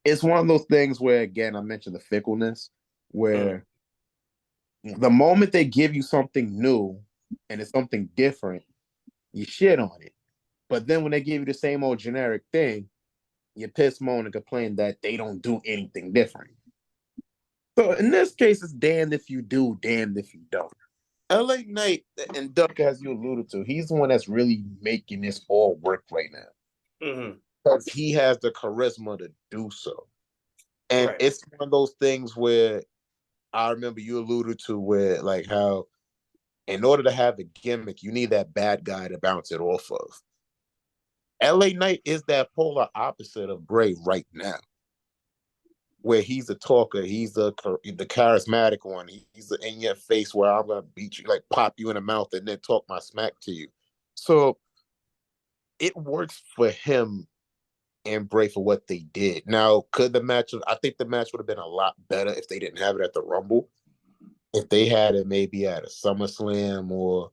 Speaker 8: It's one of those things where, again, I mentioned the fickleness, where the moment they give you something new and it's something different, you shit on it. But then when they give you the same old generic thing, you piss, moan, and complain that they don't do anything different. So in this case, it's damned if you do, damned if you don't. LA Knight and Duck, as you alluded to, he's the one that's really making this all work right now. Because he has the charisma to do so. And it's one of those things where I remember you alluded to where, like, how in order to have the gimmick, you need that bad guy to bounce it off of. LA Knight is that polar opposite of Bray right now, where he's a talker, he's the charismatic one, he's the in your face where I'm gonna beat you, like pop you in the mouth and then talk my smack to you. So it works for him and Bray for what they did. Now, I think the match would have been a lot better if they didn't have it at the Rumble. If they had it maybe at a SummerSlam or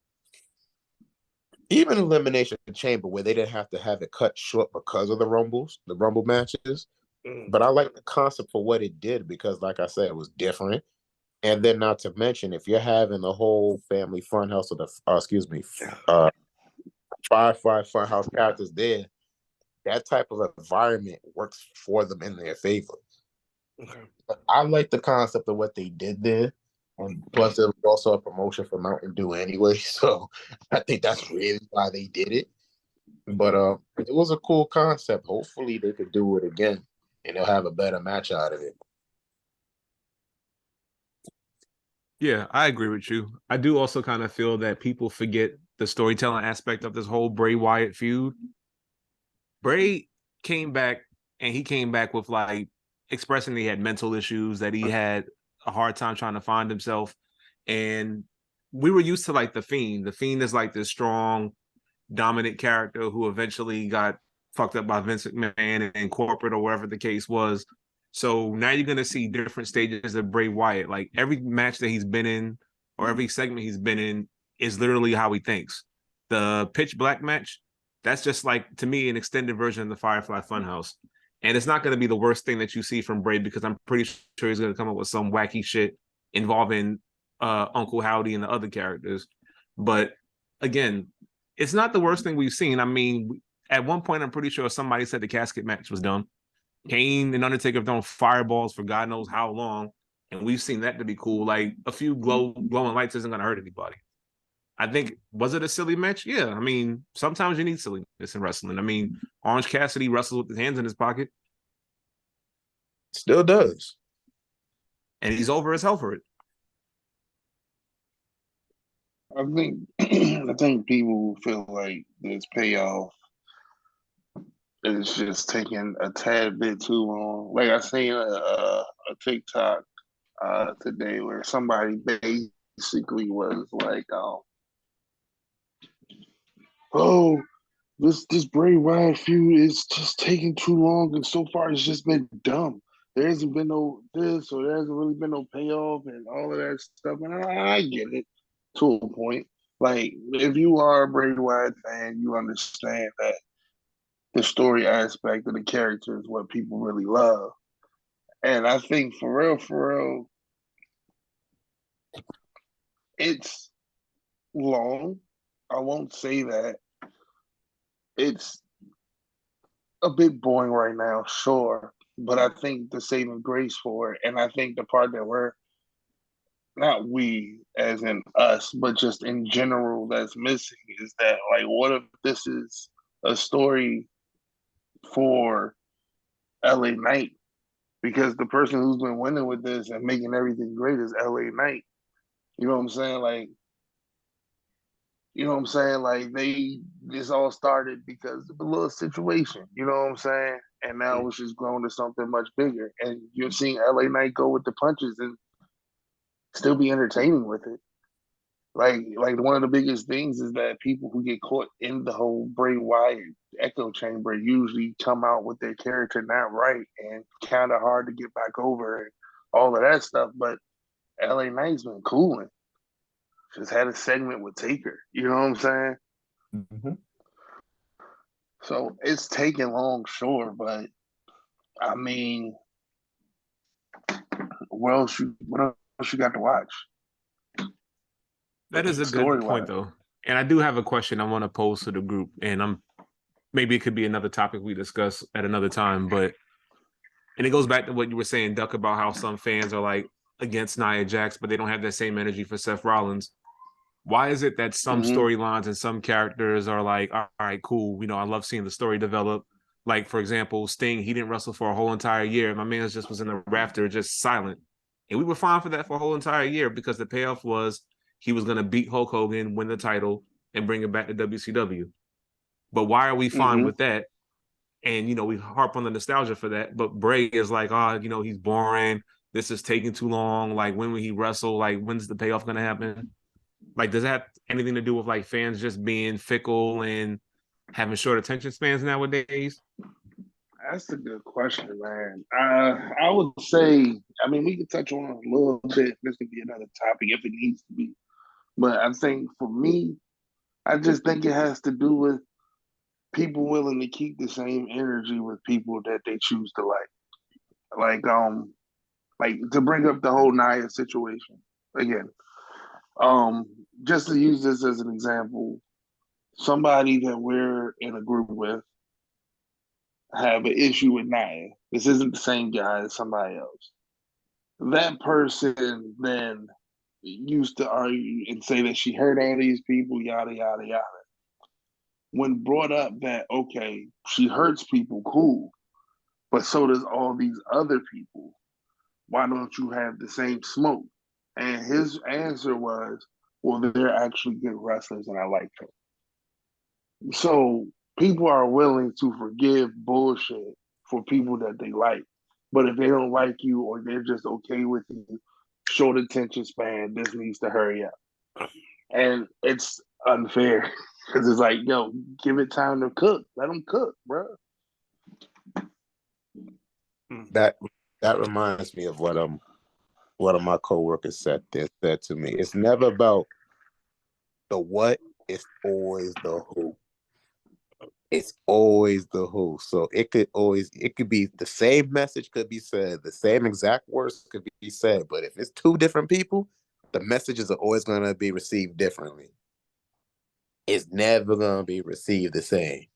Speaker 8: even Elimination Chamber, where they didn't have to have it cut short because of the Rumble matches. But I like the concept for what it did because, like I said, it was different. And then, not to mention, if you're having the whole family funhouse of Firefly funhouse characters there, that type of environment works for them in their favor.
Speaker 6: Okay.
Speaker 8: I like the concept of what they did there. And plus, it was also a promotion for Mountain Dew anyway. So I think that's really why they did it. But it was a cool concept. Hopefully, they could do it again and they'll have a better match out of it.
Speaker 2: Yeah, I agree with you. I do also kind of feel that people forget the storytelling aspect of this whole Bray Wyatt feud. Bray came back and he came back with like expressing he had mental issues, that he had a hard time trying to find himself. And we were used to like the Fiend. The Fiend is like this strong, dominant character who eventually got fucked up by Vince McMahon and corporate or whatever the case was. So now you're going to see different stages of Bray Wyatt. Like every match that he's been in or every segment he's been in is literally how he thinks. The Pitch Black match, that's just like, to me, an extended version of the Firefly Funhouse. And it's not going to be the worst thing that you see from Bray because I'm pretty sure he's going to come up with some wacky shit involving Uncle Howdy and the other characters. But again, it's not the worst thing we've seen. I mean, at one point, I'm pretty sure somebody said the casket match was done. Kane and Undertaker have thrown fireballs for God knows how long, and we've seen that to be cool. Like a few glowing lights isn't going to hurt anybody. I think, was it a silly match? Yeah. I mean, sometimes you need silliness in wrestling. I mean, Orange Cassidy wrestles with his hands in his pocket.
Speaker 8: Still does.
Speaker 2: And he's over as hell for it.
Speaker 3: I think people feel like this payoff is just taking a tad bit too long. Like I seen a TikTok today where somebody basically was like, "Oh, this Bray Wyatt feud is just taking too long, and so far it's just been dumb. There hasn't been no this, or there hasn't really been no payoff, and all of that stuff." And I get it to a point. Like if you are a Bray Wyatt fan, you understand that the story aspect of the character is what people really love. And I think for real, it's long. I won't say that. It's a bit boring right now, sure. But I think the saving grace for it, and I think the part that we're not we as in us, but just in general that's missing is that like what if this is a story for LA Knight? Because the person who's been winning with this and making everything great is LA Knight. You know what I'm saying? Like, you know what I'm saying? Like this all started because of a little situation. You know what I'm saying? And now it's just grown to something much bigger. And you're seeing LA Knight go with the punches and still be entertaining with it. Like one of the biggest things is that people who get caught in the whole Bray Wyatt echo chamber usually come out with their character not right and kind of hard to get back over and all of that stuff. But LA Knight's been cooling. Just had a segment with Taker. You know what I'm saying?
Speaker 8: Mm-hmm.
Speaker 3: So it's taking long, sure, but I mean, what else you got to watch?
Speaker 2: That is a good point, though. And I do have a question I want to pose to the group, and maybe it could be another topic we discuss at another time, and it goes back to what you were saying, Duck, about how some fans are like against Nia Jax, but they don't have that same energy for Seth Rollins. Why is it that some storylines and some characters are like, all right, cool, I love seeing the story develop. Like, for example, Sting, he didn't wrestle for a whole entire year. My man just was in the rafter, just silent. And we were fine for that for a whole entire year because the payoff was he was going to beat Hulk Hogan, win the title, and bring it back to WCW. But why are we fine with that? And, we harp on the nostalgia for that. But Bray is like, he's boring. This is taking too long. Like, when will he wrestle? Like, when's the payoff going to happen? Like, does that have anything to do with, like, fans just being fickle and having short attention spans nowadays?
Speaker 3: That's a good question, man. I would say, I mean, we can touch on it a little bit. This could be another topic if it needs to be. But I think for me,
Speaker 1: I just think it has to do with people willing to keep the same energy with people that they choose to like. Like to bring up the whole Nia situation again. Just to use this as an example, somebody that we're in a group with have an issue with Nia. This isn't the same guy as somebody else. That person then used to argue and say that she hurt all these people, yada yada yada. When brought up that okay, she hurts people, cool, but so does all these other people. Why don't you have the same smoke? And his answer was, well, they're actually good wrestlers and I like them. So people are willing to forgive bullshit for people that they like. But if they don't like you or they're just okay with you, short attention span, this needs to hurry up. And it's unfair because it's like, yo, give it time to cook. Let them cook, bro.
Speaker 8: That reminds me of what one of my coworkers said to me. It's never about the what, it's always the who. It's always the who. So it could be the same message could be said, the same exact words could be said, but if it's two different people, the messages are always going to be received differently. It's never going to be received the same.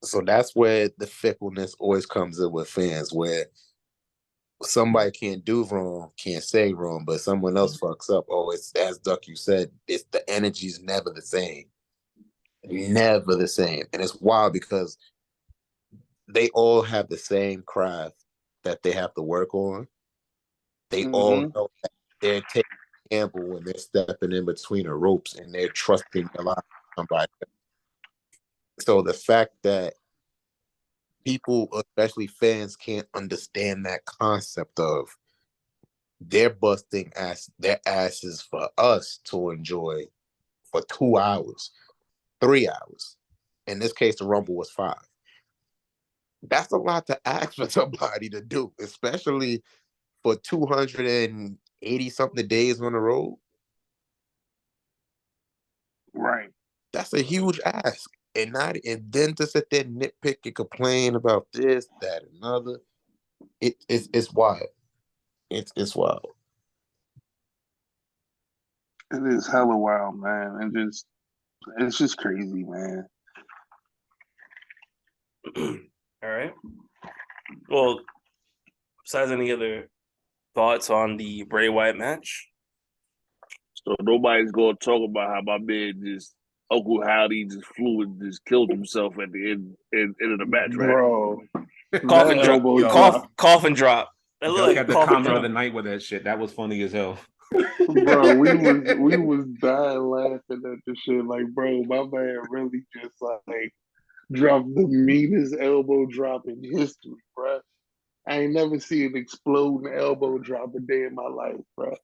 Speaker 8: So that's where the fickleness always comes in with fans, where somebody can't do wrong, can't say wrong, but someone else fucks up. Oh, it's as Duck you said, it's the energy's never the same. Never the same. And it's wild because they all have the same craft that they have to work on. They all know that they're taking a gamble when they're stepping in between the ropes and they're trusting a lot of somebody. So the fact that people, especially fans, can't understand that concept of they're busting their asses for us to enjoy for 2 hours, 3 hours. In this case, the Rumble was 5. That's a lot to ask for somebody to do, especially for 280 something days on the road.
Speaker 1: Right.
Speaker 8: That's a huge ask. And then to sit there and nitpick and complain about this, that, and another. It's wild. It's wild.
Speaker 1: It is hella wild, man. And it's just crazy, man.
Speaker 6: All right. Well, besides any other thoughts on the Bray Wyatt match?
Speaker 3: So nobody's gonna talk about how my man just Uncle Howdy just flew and just killed himself at the end of the match, right?
Speaker 1: Bro.
Speaker 6: Coffin drop. Coffin drop. That
Speaker 2: Duck had the comment
Speaker 6: drop.
Speaker 2: of the night with that shit. That was funny as hell.
Speaker 1: Bro, we was dying laughing at the shit. Like, bro, my man really just like dropped the meanest elbow drop in history, bro. I ain't never seen an exploding elbow drop a day in my life, bro.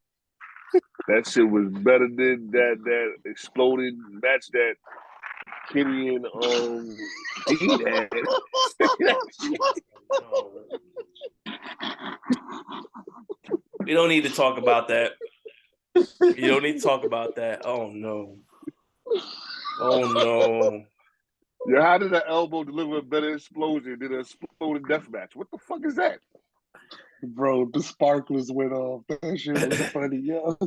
Speaker 3: That shit was better than that exploded match that Kenny and Dean had.
Speaker 6: We don't need to talk about that. You don't need to talk about that. Oh no. Oh no.
Speaker 3: Yeah, how did that elbow deliver a better explosion than an exploded death match? What the fuck is that?
Speaker 1: Bro, the sparklers went off. That shit was funny, yo.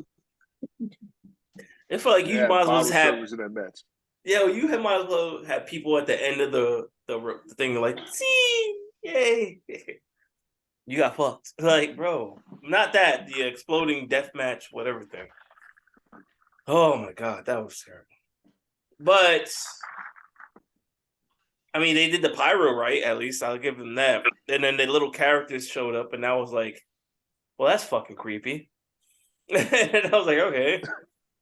Speaker 6: It felt like you might as well have
Speaker 3: service in that match.
Speaker 6: Yeah, you might as well have people at the end of the thing like, see, yay. You got fucked. Like, bro, not that. The exploding death match, whatever thing. Oh my God, that was terrible. But, I mean, they did the pyro right, at least. I'll give them that. And then the little characters showed up, and I was like, well, that's fucking creepy. And I was like, okay.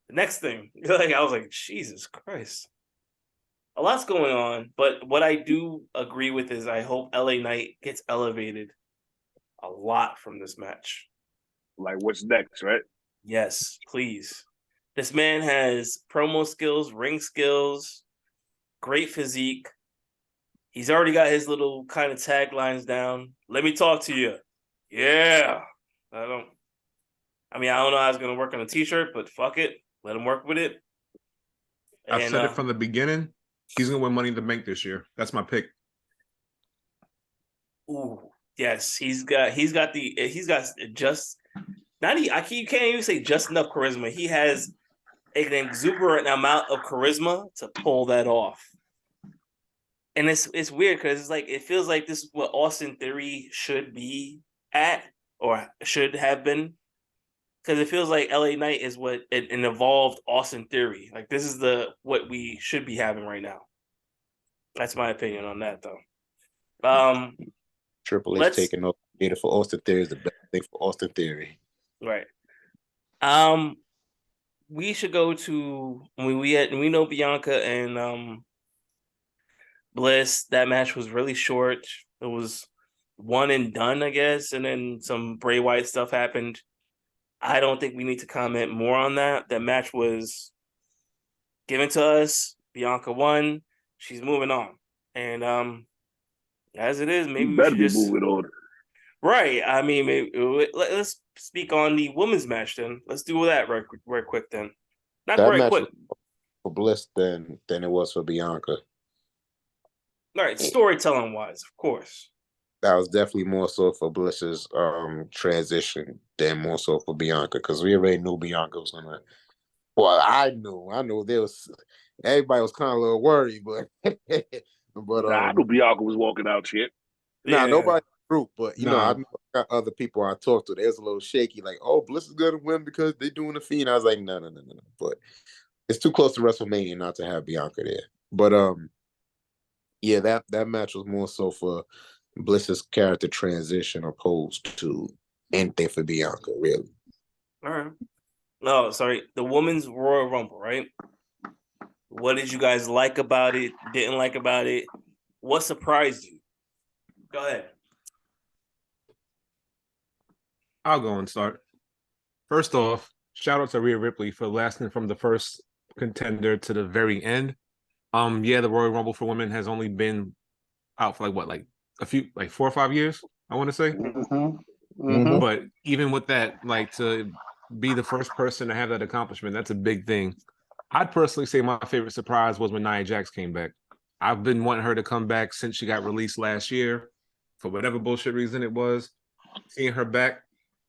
Speaker 6: The next thing. Like, I was like, Jesus Christ. A lot's going on, but what I do agree with is I hope LA Knight gets elevated a lot from this match.
Speaker 3: Like, what's next, right?
Speaker 6: Yes, please. This man has promo skills, ring skills, great physique. He's already got his little kind of taglines down. Let me talk to you. Yeah. I don't know how it's going to work on a t-shirt, but fuck it. Let him work with it.
Speaker 2: I've said it from the beginning. He's gonna win Money in the Bank this year. That's my pick.
Speaker 6: Ooh, yes, he's got just not. You can't even say just enough charisma. He has an exuberant amount of charisma to pull that off. And it's weird because it's like it feels like this is what Austin Theory should be at or should have been. Because it feels like LA Knight is what an evolved Austin Theory. Like this is what we should be having right now. That's my opinion on that, though.
Speaker 5: Triple H taking over data for Austin Theory is the best thing for Austin Theory.
Speaker 6: Right. We should go to we know Bianca and Bliss. That match was really short. It was one and done, I guess, and then some Bray Wyatt stuff happened. I don't think we need to comment more on that. That match was given to us. Bianca won. She's moving on, and as it is, maybe we should just
Speaker 3: move it on.
Speaker 6: Right. I mean, let's speak on the women's match then. Let's do that right quick then. Not
Speaker 5: that
Speaker 6: right
Speaker 5: match
Speaker 6: quick.
Speaker 5: Was for Bliss than it was for Bianca.
Speaker 6: All right, storytelling wise, of course.
Speaker 5: That was definitely more so for Bliss's transition than more so for Bianca because we already knew Bianca was gonna. Well, I knew there was. Everybody was kind of a little worried, but
Speaker 3: I knew Bianca was walking out shit.
Speaker 5: Nobody group, but you know, I got other people I talked to. There's a little shaky, like, oh, Bliss is gonna win because they're doing the Fiend. I was like, no. But it's too close to WrestleMania not to have Bianca there. But yeah, that match was more so for Bliss's character transition opposed to anything for Bianca, really.
Speaker 6: All right. No, sorry. The women's Royal Rumble, right? What did you guys like about it? Didn't like about it? What surprised you? Go ahead.
Speaker 2: I'll go and start. First off, shout out to Rhea Ripley for lasting from the first contender to the very end. Yeah, the Royal Rumble for women has only been out for like 4 or 5 years, I want to say. But even with that, like to be the first person to have that accomplishment, that's a big thing. I'd personally say my favorite surprise was when Nia Jax came back. I've been wanting her to come back since she got released last year for whatever bullshit reason it was. Seeing her back,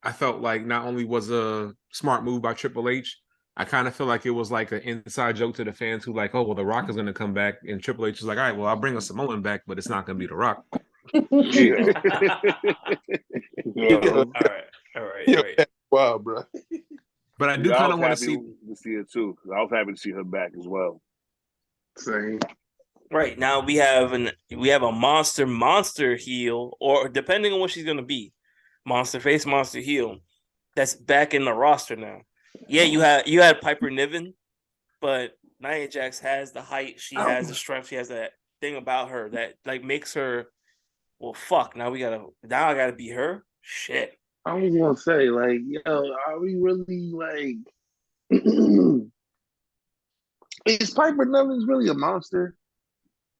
Speaker 2: I felt like not only was a smart move by Triple H, I kind of feel like it was like an inside joke to the fans who like, oh, well, The Rock is going to come back. And Triple H is like, all right, well, I'll bring a Samoan back, but it's not going to be The Rock.
Speaker 6: All right.
Speaker 5: Wow, bro.
Speaker 2: But I do kind of want to
Speaker 3: see it too. I was happy to see her back as well.
Speaker 1: Same.
Speaker 6: Right now we have a monster heel, or depending on what she's gonna be, monster face, monster heel, that's back in the roster now. Yeah, you had Piper Niven, but Nia Jax has the height, she has the strength, she has that thing about her that like makes her. Well, fuck. Now I gotta be her. Shit.
Speaker 1: I was gonna say, like, yo, are we really like? Is Piper Niven's really a monster?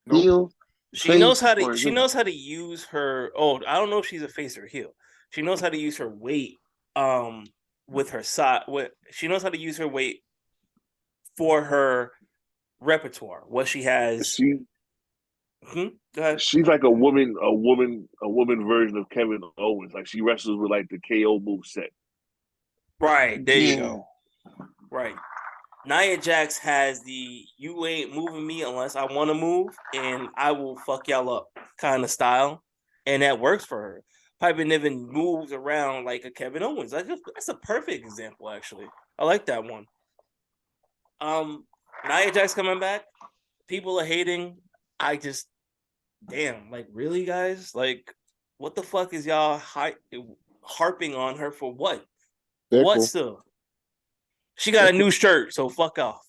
Speaker 5: Nope.
Speaker 1: Heel?
Speaker 6: She knows how to use her. Oh, I don't know if she's a face or heel. She knows how to use her weight. With her side. She knows how to use her weight for her repertoire. What she has. Go ahead.
Speaker 3: She's like a woman version of Kevin Owens. Like she wrestles with like the KO move set.
Speaker 6: Right, there you go. Right. Nia Jax has the you ain't moving me unless I want to move and I will fuck y'all up kind of style. And that works for her. Piper Niven moves around like a Kevin Owens. That's a perfect example, actually. I like that one. Nia Jax coming back. People are hating. Damn, like really, guys? Like, what the fuck is y'all harping on her for what? What still? She got a new shirt, so fuck off.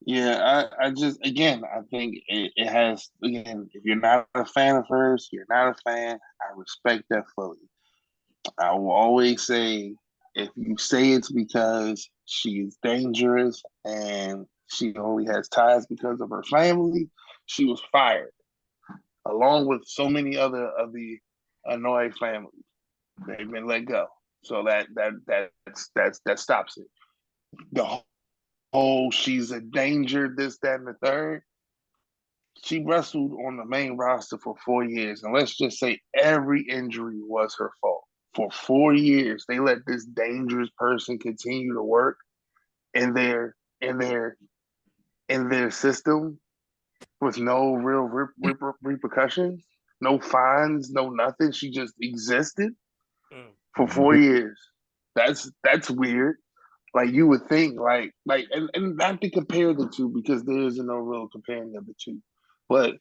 Speaker 1: Yeah, I just, again, I think it has, again, if you're not a fan of hers, you're not a fan. I respect that fully. I will always say, if you say it's because she is dangerous and she only has ties because of her family, she was fired, along with so many other of the annoying families. They've been let go, so that stops it. The oh, she's a danger, this, that, and the third. She wrestled on the main roster for 4 years, and let's just say every injury was her fault. For 4 years, they let this dangerous person continue to work in their system with no real repercussions, no fines, no nothing. She just existed for 4 years. That's weird. Like you would think, and not to compare the two because there isn't no real comparing of the two. But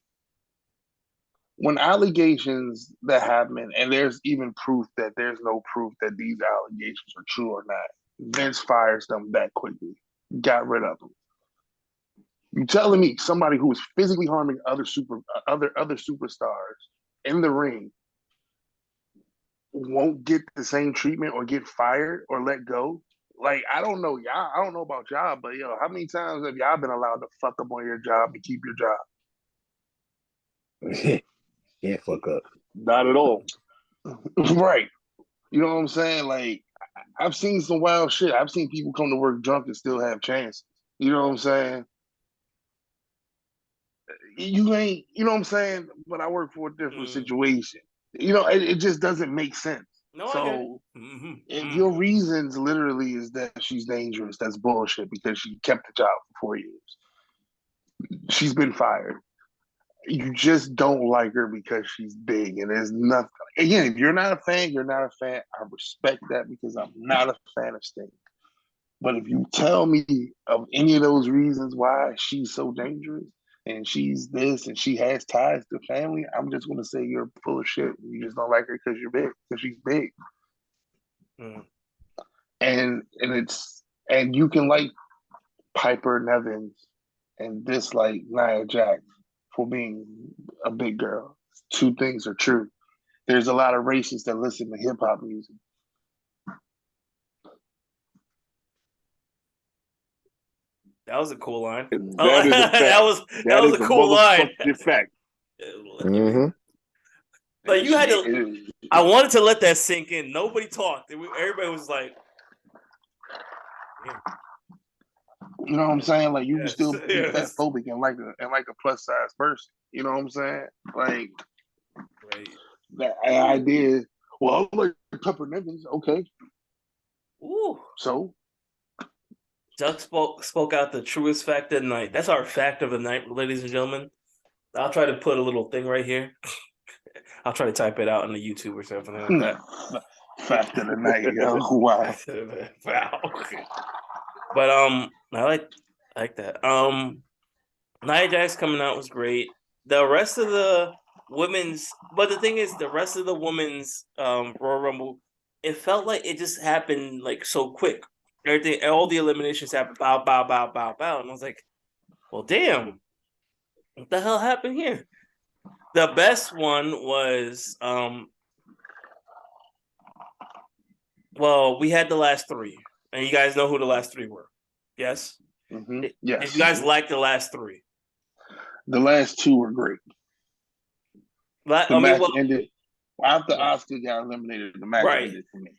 Speaker 1: when allegations that happen, and there's even proof that there's no proof that these allegations are true or not, Vince fires them that quickly, got rid of them. You telling me somebody who is physically harming other superstars in the ring won't get the same treatment or get fired or let go? Like, I don't know y'all. I don't know about y'all, but how many times have y'all been allowed to fuck up on your job and keep your
Speaker 8: job? Yeah, fuck up.
Speaker 3: Not at all.
Speaker 1: Right. You know what I'm saying? Like, I've seen some wild shit. I've seen people come to work drunk and still have chances. You know what I'm saying? You ain't, you know what I'm saying? But I work for a different situation. It just doesn't make sense.
Speaker 6: No,
Speaker 1: so if your reasons literally is that she's dangerous, that's bullshit because she kept the job for 4 years. She's been fired. You just don't like her because she's big, and there's nothing. Again, if you're not a fan, you're not a fan. I respect that because I'm not a fan of Sting. But if you tell me of any of those reasons why she's so dangerous and she's this and she has ties to family, I'm just going to say you're full of shit. You just don't like her because you're big, because she's big. And you can like Piper Nevins and dislike Nia Jax for being a big girl. Two things are true. There's a lot of racists that listen to hip hop music.
Speaker 6: That was a cool line.
Speaker 3: That is a fact.
Speaker 6: that was a cool line.
Speaker 3: Fact.
Speaker 6: Like you had to. I wanted to let that sink in. Nobody talked. Everybody was like,
Speaker 1: you know what I'm saying? Like you can still be fat phobic and like a plus size person. You know what I'm saying? Like that idea. Well, I'm like Pepper Nevins, okay.
Speaker 6: Ooh.
Speaker 1: So
Speaker 6: Duck spoke out the truest fact of the night. That's our fact of the night, ladies and gentlemen. I'll try to put a little thing right here. I'll try to type it out on the YouTube or something like that.
Speaker 1: Fact of the night, yo. Wow.
Speaker 6: Wow. But I like that. Nia Jax coming out was great. The rest of the women's, but the thing is, the rest of the women's Royal Rumble, it felt like it just happened like so quick. Everything, all the eliminations happened, bow, bow, bow, bow, bow, and I was like, well, damn, what the hell happened here? The best one was, well, we had the last three, and you guys know who the last three were. Yes?
Speaker 1: Mm-hmm. Yes.
Speaker 6: Did you guys like the last three?
Speaker 1: The last two were great. The match ended after Oscar got eliminated. The match ended for me.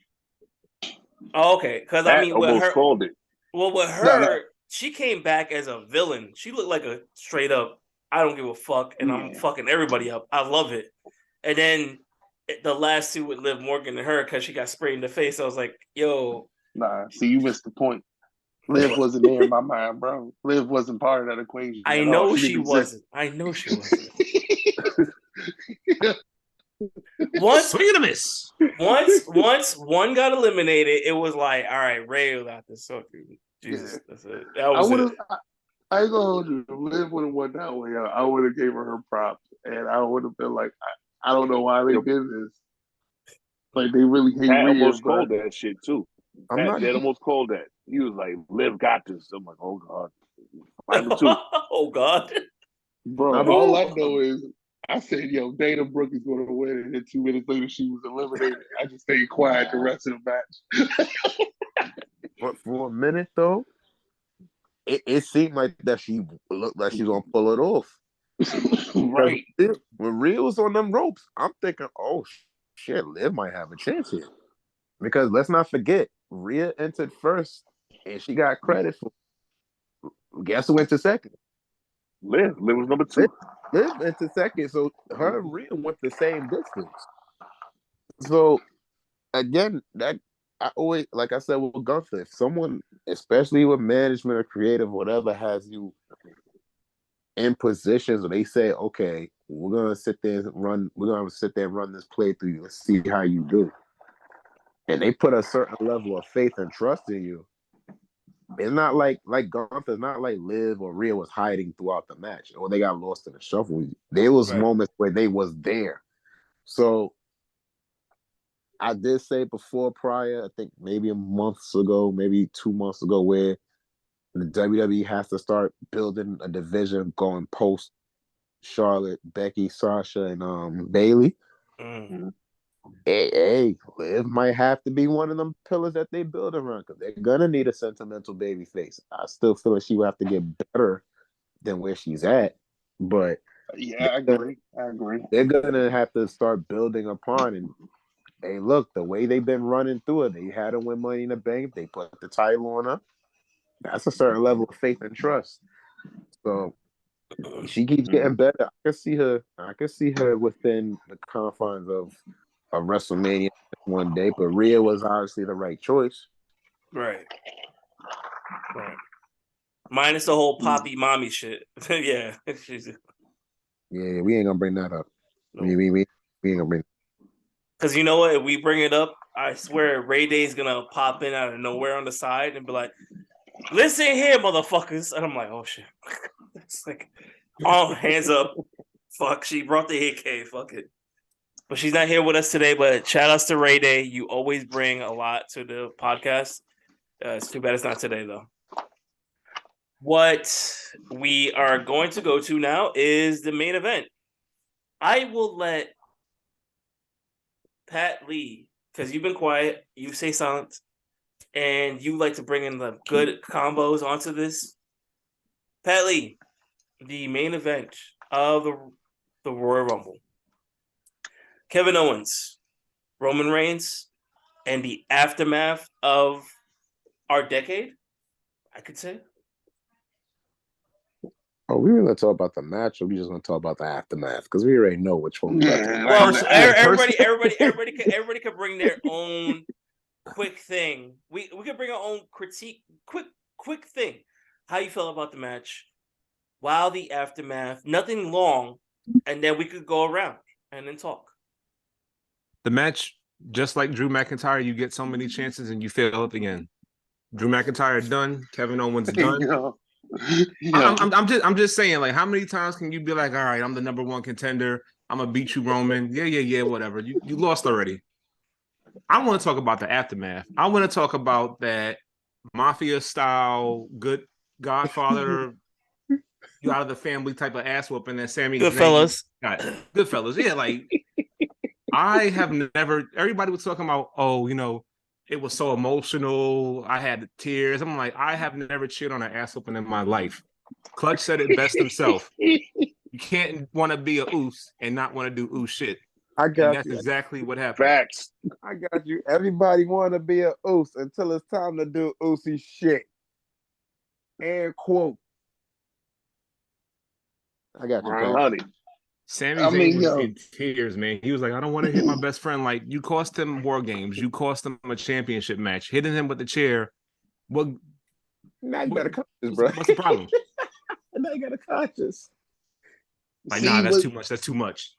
Speaker 6: Oh, okay, because I mean, with her,
Speaker 3: called it.
Speaker 6: Well, with her, she came back as a villain. She looked like a straight up, I don't give a fuck, and I'm fucking everybody up. I love it. And then the last two with Liv Morgan and her because she got sprayed in the face. I was like, yo.
Speaker 1: Nah, see, you missed the point. Liv wasn't there in my mind, bro. Liv wasn't part of that equation.
Speaker 6: I know she wasn't. I know she wasn't. Once one got eliminated, it was like, all right, Ray got this. So, Jesus, that's it. That was it.
Speaker 1: I ain't gonna hold you. If Liv would have won that way, I would have gave her props, and I would have been like, I don't know why they did this. Like they really hate
Speaker 3: Pat
Speaker 1: Rhea,
Speaker 3: almost called that shit too. Pat almost called that. He was like, "Liv got this." I'm like, "Oh God, final two."
Speaker 6: Oh God,
Speaker 1: bro. All I know is I said, "Yo, Dana Brooke is going to win," and then 2 minutes later she was eliminated. I just stayed quiet the rest of the match.
Speaker 8: But for a minute though, it seemed like that she looked like she's gonna pull it off.
Speaker 1: Right.
Speaker 8: When Rhea was on them ropes, I'm thinking, oh shit, Liv might have a chance here. Because let's not forget, Rhea entered first and she got credit for Guess who went to second?
Speaker 3: Liv was number 2.
Speaker 8: Liv went to second, so her and Rhea went the same distance. So again, that I always, like I said with Gunther, if someone, especially with management or creative, whatever, has you in positions where they say, okay, we're gonna sit there and run this playthrough. Let's see how you do. And they put a certain level of faith and trust in you. It's not like Gunther, not like Liv or Rhea was hiding throughout the match or they got lost in the shuffle. There was moments where they was there. So I did say before prior, I think maybe a month ago, maybe 2 months ago, where the WWE has to start building a division going post Charlotte, Becky, Sasha, and Bayley.
Speaker 6: Mm.
Speaker 8: Hey, Liv might have to be one of them pillars that they build around because they're gonna need a sentimental baby face. I still feel like she will have to get better than where she's at, but
Speaker 3: yeah, I agree.
Speaker 8: They're gonna have to start building upon. And hey, look, the way they've been running through it, they had to win Money in the Bank. They put the title on her. That's a certain level of faith and trust. So she keeps getting better. I can see her within the confines of WrestleMania one day, but Rhea was obviously the right choice.
Speaker 6: Right. Minus the whole poppy mommy shit. Yeah.
Speaker 8: Yeah, we ain't gonna bring that up.
Speaker 6: No.
Speaker 8: We ain't gonna bring.
Speaker 6: Because you know what? If we bring it up, I swear Ray Day's gonna pop in out of nowhere on the side and be like, "Listen here, motherfuckers!" And I'm like, "Oh shit!" It's like, oh, hands up. Fuck, she brought the AK. Fuck it. But she's not here with us today. But shout outs to Ray Day. You always bring a lot to the podcast. It's too bad it's not today though. What we are going to go to now is the main event. I will let Pat Lee, because you've been quiet, you say silent, and you like to bring in the good combos onto this. Pat Lee, the main event of the Royal Rumble. Kevin Owens, Roman Reigns, and the aftermath of our decade, I could say.
Speaker 8: Oh, we were going to talk about the match, or we just going to talk about the aftermath? Because we already know which one.
Speaker 6: Well, everybody could bring their own quick thing. We could bring our own critique. Quick thing. How you felt about the match? While the aftermath, nothing long, and then we could go around and then talk.
Speaker 2: The match, just like Drew McIntyre, you get so many chances and you fail it again. Drew McIntyre done. Kevin Owens done. I'm just saying, like, how many times can you be like, all right, I'm the number one contender. I'm gonna beat you, Roman. Yeah, whatever. You lost already. I want to talk about the aftermath. I want to talk about that mafia style, good Godfather, you out of the family type of ass whooping that Sami.
Speaker 6: Goodfellas.
Speaker 2: Goodfellas. Yeah, like I have never. Everybody was talking about, oh, you know, it was so emotional. I had tears. I'm like, I have never cheered on an ass whooping in my life. Clutch said it best himself. You can't want to be a oos and not want to do oos shit.
Speaker 8: I got
Speaker 2: and that's
Speaker 8: you.
Speaker 2: exactly what happened.
Speaker 3: Facts.
Speaker 8: I got you. Everybody want to be a oos until it's time to do oosy shit. And quote. I got you,
Speaker 3: honey.
Speaker 2: Sami Zayn was in tears, man. He was like, I don't want to hit my best friend. Like, you cost him War Games. You cost him a championship match. Hitting him with the chair. What?
Speaker 8: Now you got a conscience, bro.
Speaker 2: What's the problem?
Speaker 8: Now you got a conscience.
Speaker 2: Like, nah, that's too much. That's too much.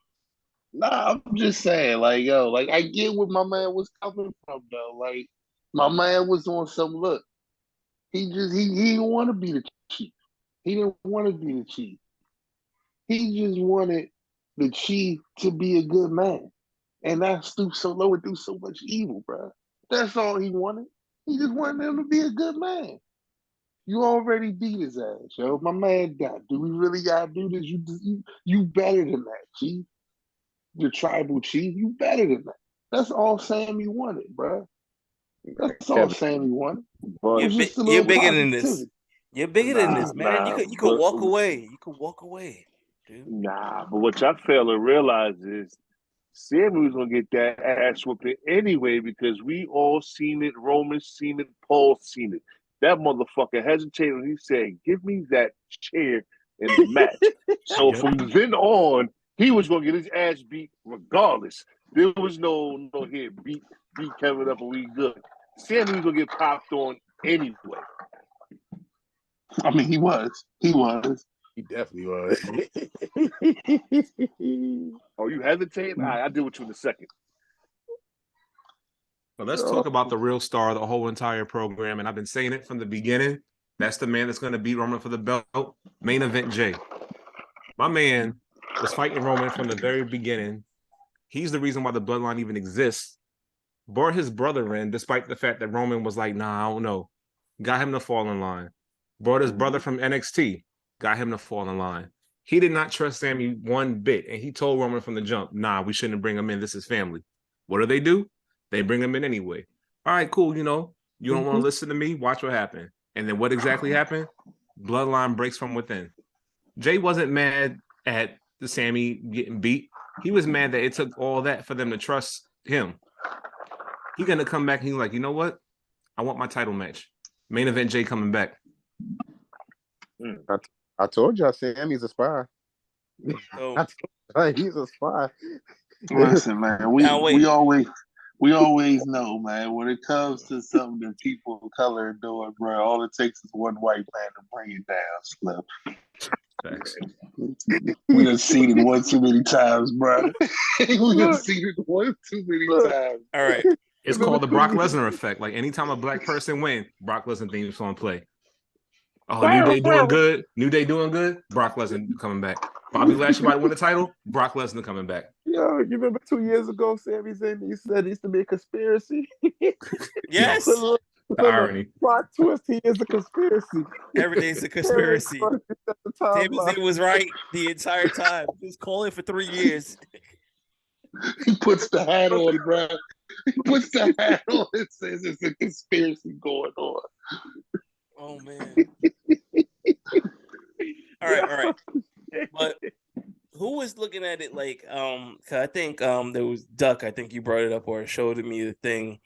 Speaker 3: Nah, I'm just saying, like, yo, like, I get where my man was coming from, though. Like, my man was on some look. He didn't want to be the chief. He didn't want to be the chief. He just wanted the chief to be a good man. And that stooped so low and through so much evil, bro. That's all he wanted. He just wanted him to be a good man. You already beat his ass, yo. My man died. Do we really gotta do this? You better than that, chief. The tribal chief, you better than that. That's all Sami wanted, bro. That's all Sami wanted.
Speaker 6: You're bigger than this. You're bigger than this, man. You could walk away. You could walk away, dude.
Speaker 3: Nah, but what y'all fail to realize is Sami was gonna get that ass whooping anyway because we all seen it. Roman seen it. Paul seen it. that motherfucker hesitated. He said, "Give me that chair in the match." So from then on, he was gonna get his ass beat regardless. There was no here beat Kevin up and we good. Sammy was gonna get popped on anyway.
Speaker 1: I mean, he was.
Speaker 8: He definitely was.
Speaker 3: Oh, you hesitating? All right, I'll deal with you in a second.
Speaker 2: But let's talk about the real star of the whole entire program. And I've been saying it from the beginning. That's the man that's going to beat Roman for the belt. Main event Jay. My man was fighting Roman from the very beginning. He's the reason why the bloodline even exists. Brought his brother in, despite the fact that Roman was like, nah, I don't know. Got him to fall in line. Brought his brother from NXT. Got him to fall in line. He did not trust Sami one bit. And he told Roman from the jump, nah, we shouldn't bring him in. This is family. What do? They bring him in anyway. All right, cool. You know, you don't want to listen to me? Watch what happened. And then what exactly happened? Bloodline breaks from within. Jay wasn't mad at the Sami getting beat. He was mad that it took all that for them to trust him. He's going to come back and he's like, you know what? I want my title match. Main event Jay coming back.
Speaker 8: I told y'all Sami's a spy.
Speaker 6: So,
Speaker 8: he's a spy.
Speaker 1: Listen, man, we always know, man, when it comes to something that people of color are doing, bro, all it takes is one white man to bring it down, Slim.
Speaker 2: Thanks.
Speaker 1: We done seen it one too many times, bro. We done seen it one too many times.
Speaker 6: all right.
Speaker 2: It's called the Brock Lesnar effect. Like anytime a black person wins, Brock Lesnar theme song play. Oh, New Day doing good. New Day doing good. Brock Lesnar coming back. Bobby Lashley might win the title. Brock Lesnar coming back.
Speaker 8: Yo, you remember 2 years ago, Sami Zayn, you said it used to be a conspiracy?
Speaker 6: Yes.
Speaker 2: The irony.
Speaker 8: Plot twist, he is a conspiracy.
Speaker 6: Everything's a conspiracy. Sami Zayn was right the entire time. He was calling for 3 years.
Speaker 1: He puts the hat on, bro. He puts the hat on and says it's a conspiracy going on.
Speaker 6: Oh, man. All right. But who was looking at it like, 'cause I think there was Duck, I think you brought it up or showed me the thing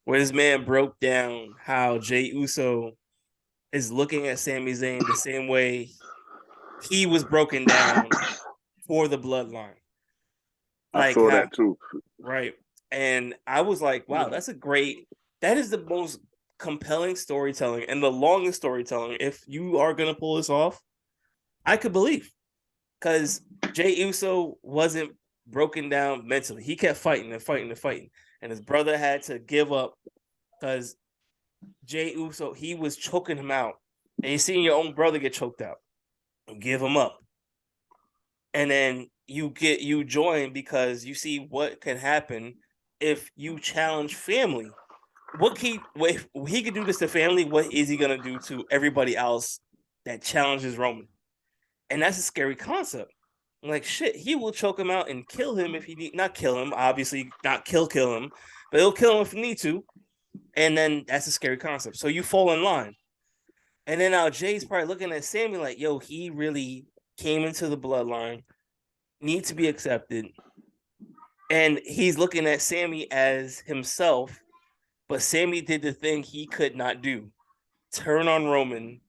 Speaker 6: where this man broke down how Jey Uso is looking at Sami Zayn the same way he was broken down for the bloodline.
Speaker 3: I saw that too.
Speaker 6: Right. And I was like, wow, that is the most compelling storytelling and the longest storytelling. If you are going to pull this off, I could believe. Because Jey Uso wasn't broken down mentally. He kept fighting and fighting and fighting. And his brother had to give up because Jey Uso, he was choking him out. And you seeing your own brother get choked out. Give him up. And then you join because you see what can happen if you challenge family. If he could do this to family, what is he gonna do to everybody else that challenges Roman? And that's a scary concept. Like shit, he will choke him out and kill him if he need not kill him, obviously not kill him, but he'll kill him if he need to. And then that's a scary concept. So you fall in line. And then now Jay's probably looking at Sami like, yo, he really came into the bloodline, need to be accepted. And he's looking at Sami as himself, but Sami did the thing he could not do. Turn on Roman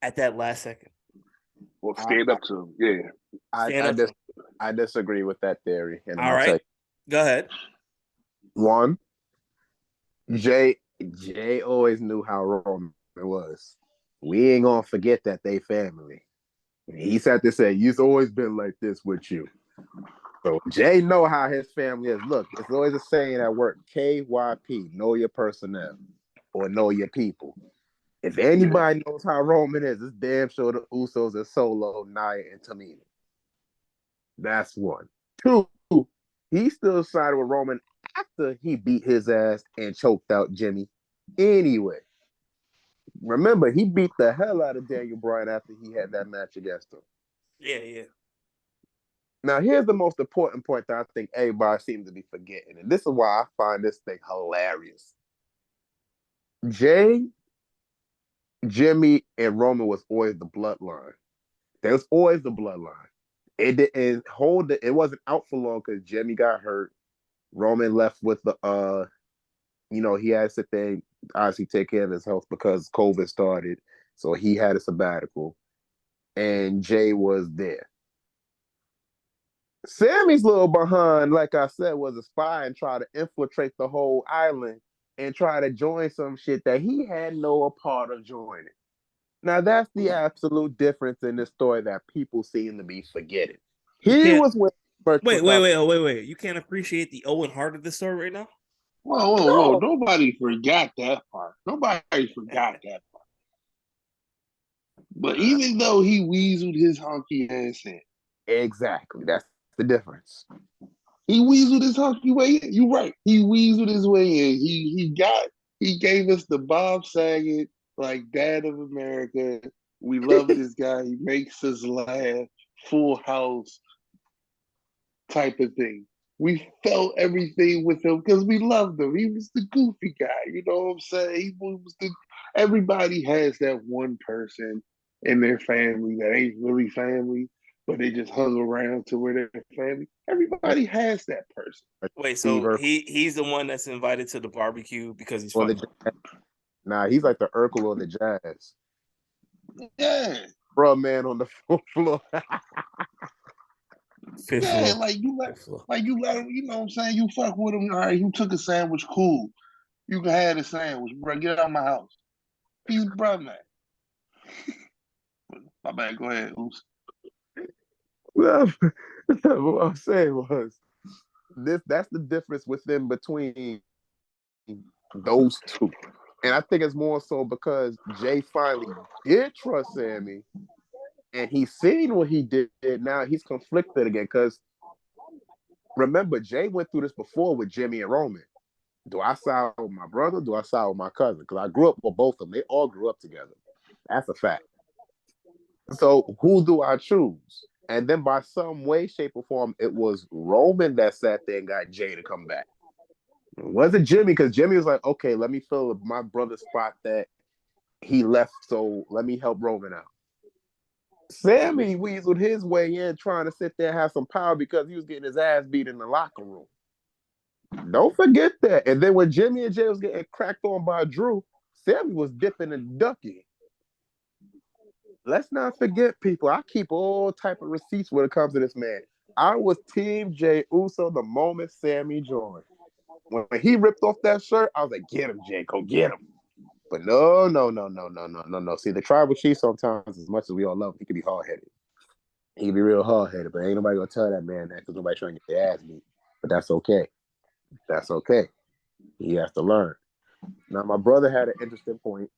Speaker 6: at that last second.
Speaker 3: Well, stand up to him, yeah.
Speaker 8: I disagree with that theory. And
Speaker 6: all right. Go ahead.
Speaker 8: One, Jay always knew how Roman was. We ain't gonna forget that they family. He sat there saying, "You've always been like this with you." So Jay know how his family is. Look, it's always a saying at work: KYP, know your personnel, or know your people. If anybody knows how Roman is, it's damn sure the Usos are Solo, Nia, and Tamina. That's one. Two, he still sided with Roman after he beat his ass and choked out Jimmy. Anyway, remember, he beat the hell out of Daniel Bryan after he had that match against him.
Speaker 6: Yeah.
Speaker 8: Now, here's the most important point that I think everybody seems to be forgetting, and this is why I find this thing hilarious. Jay, Jimmy, and Roman was always the bloodline. There was always the bloodline. It didn't hold it. It wasn't out for long because Jimmy got hurt. Roman left with the he had to sit there and obviously take care of his health because COVID started. So he had a sabbatical, and Jay was there. Sammy's little behind, like I said, was a spy and try to infiltrate the whole island and try to join some shit that he had no part of joining. Now that's the absolute difference in this story that people seem to be forgetting. He was with
Speaker 6: wait. You can't appreciate the Owen Hart of this story right now?
Speaker 7: Whoa. Nobody forgot that part. Nobody forgot that part. But even though he weaseled his honky ass in.
Speaker 8: Exactly. That's the difference.
Speaker 7: He weaseled his honky way in. You're right. He weaseled his way in. He gave us the Bob Saget, like Dad of America. We love this guy. He makes us laugh. Full house type of thing. We felt everything with him because we loved him. He was the goofy guy. You know what I'm saying? He was everybody has that one person in their family that ain't really family, but they just hung around to where they're family. Everybody has that person.
Speaker 6: Wait, so he's the one that's invited to the barbecue because he's funny.
Speaker 8: Nah, he's like the Urkel of the Jazz.
Speaker 7: Yeah.
Speaker 8: Bro, man on the floor.
Speaker 7: Yeah, like you let him, you know what I'm saying? You fuck with him. All right, you took a sandwich, cool. You can have the sandwich, bro. Get out of my house. He's brother, man. My bad, go ahead, Ucey.
Speaker 8: What I'm saying was that's the difference between those two. And I think it's more so because Jay finally did trust Sami and he's seen what he did. Now he's conflicted again because remember, Jay went through this before with Jimmy and Roman. Do I side with my brother? Do I side with my cousin? Because I grew up with both of them. They all grew up together. That's a fact. So who do I choose? And then by some way, shape, or form, it was Roman that sat there and got Jay to come back. It wasn't Jimmy, because Jimmy was like, okay, let me fill my brother's spot that he left, so let me help Roman out. Sami weaseled his way in trying to sit there and have some power because he was getting his ass beat in the locker room. Don't forget that. And then when Jimmy and Jay was getting cracked on by Drew, Sami was dipping and ducking. Let's not forget, people. I keep all type of receipts when it comes to this man. I was Team Jay Uso the moment Sami joined. When he ripped off that shirt, I was like, get him, Jay, go get him. But no. See, the tribal chief sometimes, as much as we all love him, he can be hard-headed. He can be real hard-headed, but ain't nobody going to tell that man that because nobody trying to get their ass beat. But that's okay. That's okay. He has to learn. Now, my brother had an interesting point,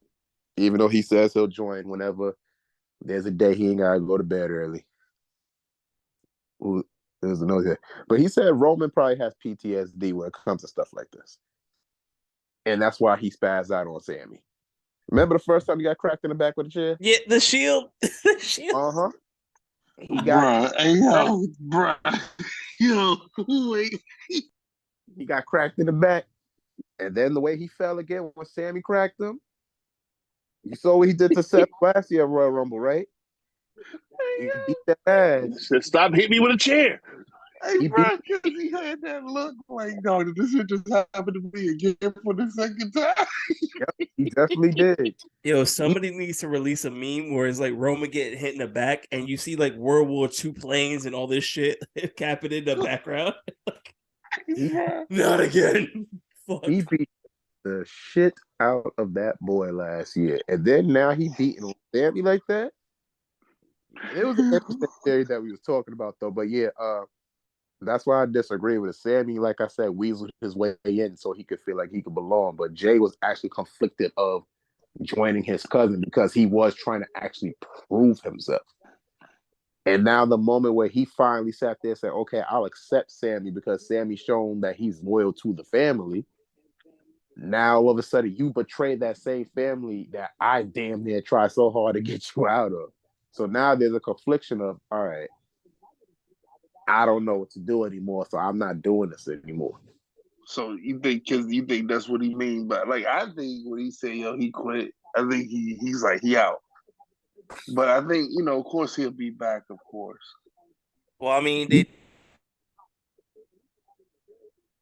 Speaker 8: even though he says he'll join whenever there's a day he ain't got to go to bed early. There's another. But he said Roman probably has PTSD when it comes to stuff like this. And that's why he spazzed out on Sami. Remember the first time he got cracked in the back with a chair?
Speaker 6: Yeah, the shield. The shield.
Speaker 8: Uh-huh. He got
Speaker 7: wait.
Speaker 8: He got cracked in the back. And then the way he fell again when Sami cracked him. You saw what he did to Seth last year at Royal Rumble, right? He beat that ass.
Speaker 3: Stop hitting me with a chair.
Speaker 7: Hey, bro, because he had that look like, no, this shit just happened to me again for the second time.
Speaker 8: Yep, he definitely did.
Speaker 6: Yo, somebody needs to release a meme where it's like Roman getting hit in the back and you see like World War II planes and all this shit happening in the background. Not again. Fuck.
Speaker 8: He beat the shit out of that boy last year. And then now he beating Sami like that. It was an interesting theory that we was talking about though. But yeah, that's why I disagree with it. Sami, like I said, weaseled his way in so he could feel like he could belong. But Jay was actually conflicted of joining his cousin because he was trying to actually prove himself. And now the moment where he finally sat there and said, okay, I'll accept Sami because Sami's shown that he's loyal to the family. Now all of a sudden you betray that same family that I damn near tried so hard to get you out of. So now there's a confliction of, all right, I don't know what to do anymore, so I'm not doing this anymore.
Speaker 7: So you think that's what he mean by, like, I think when he said, yo, he quit, I think he's like, he out. But I think, of course he'll be back, of course.
Speaker 6: Well, I mean, he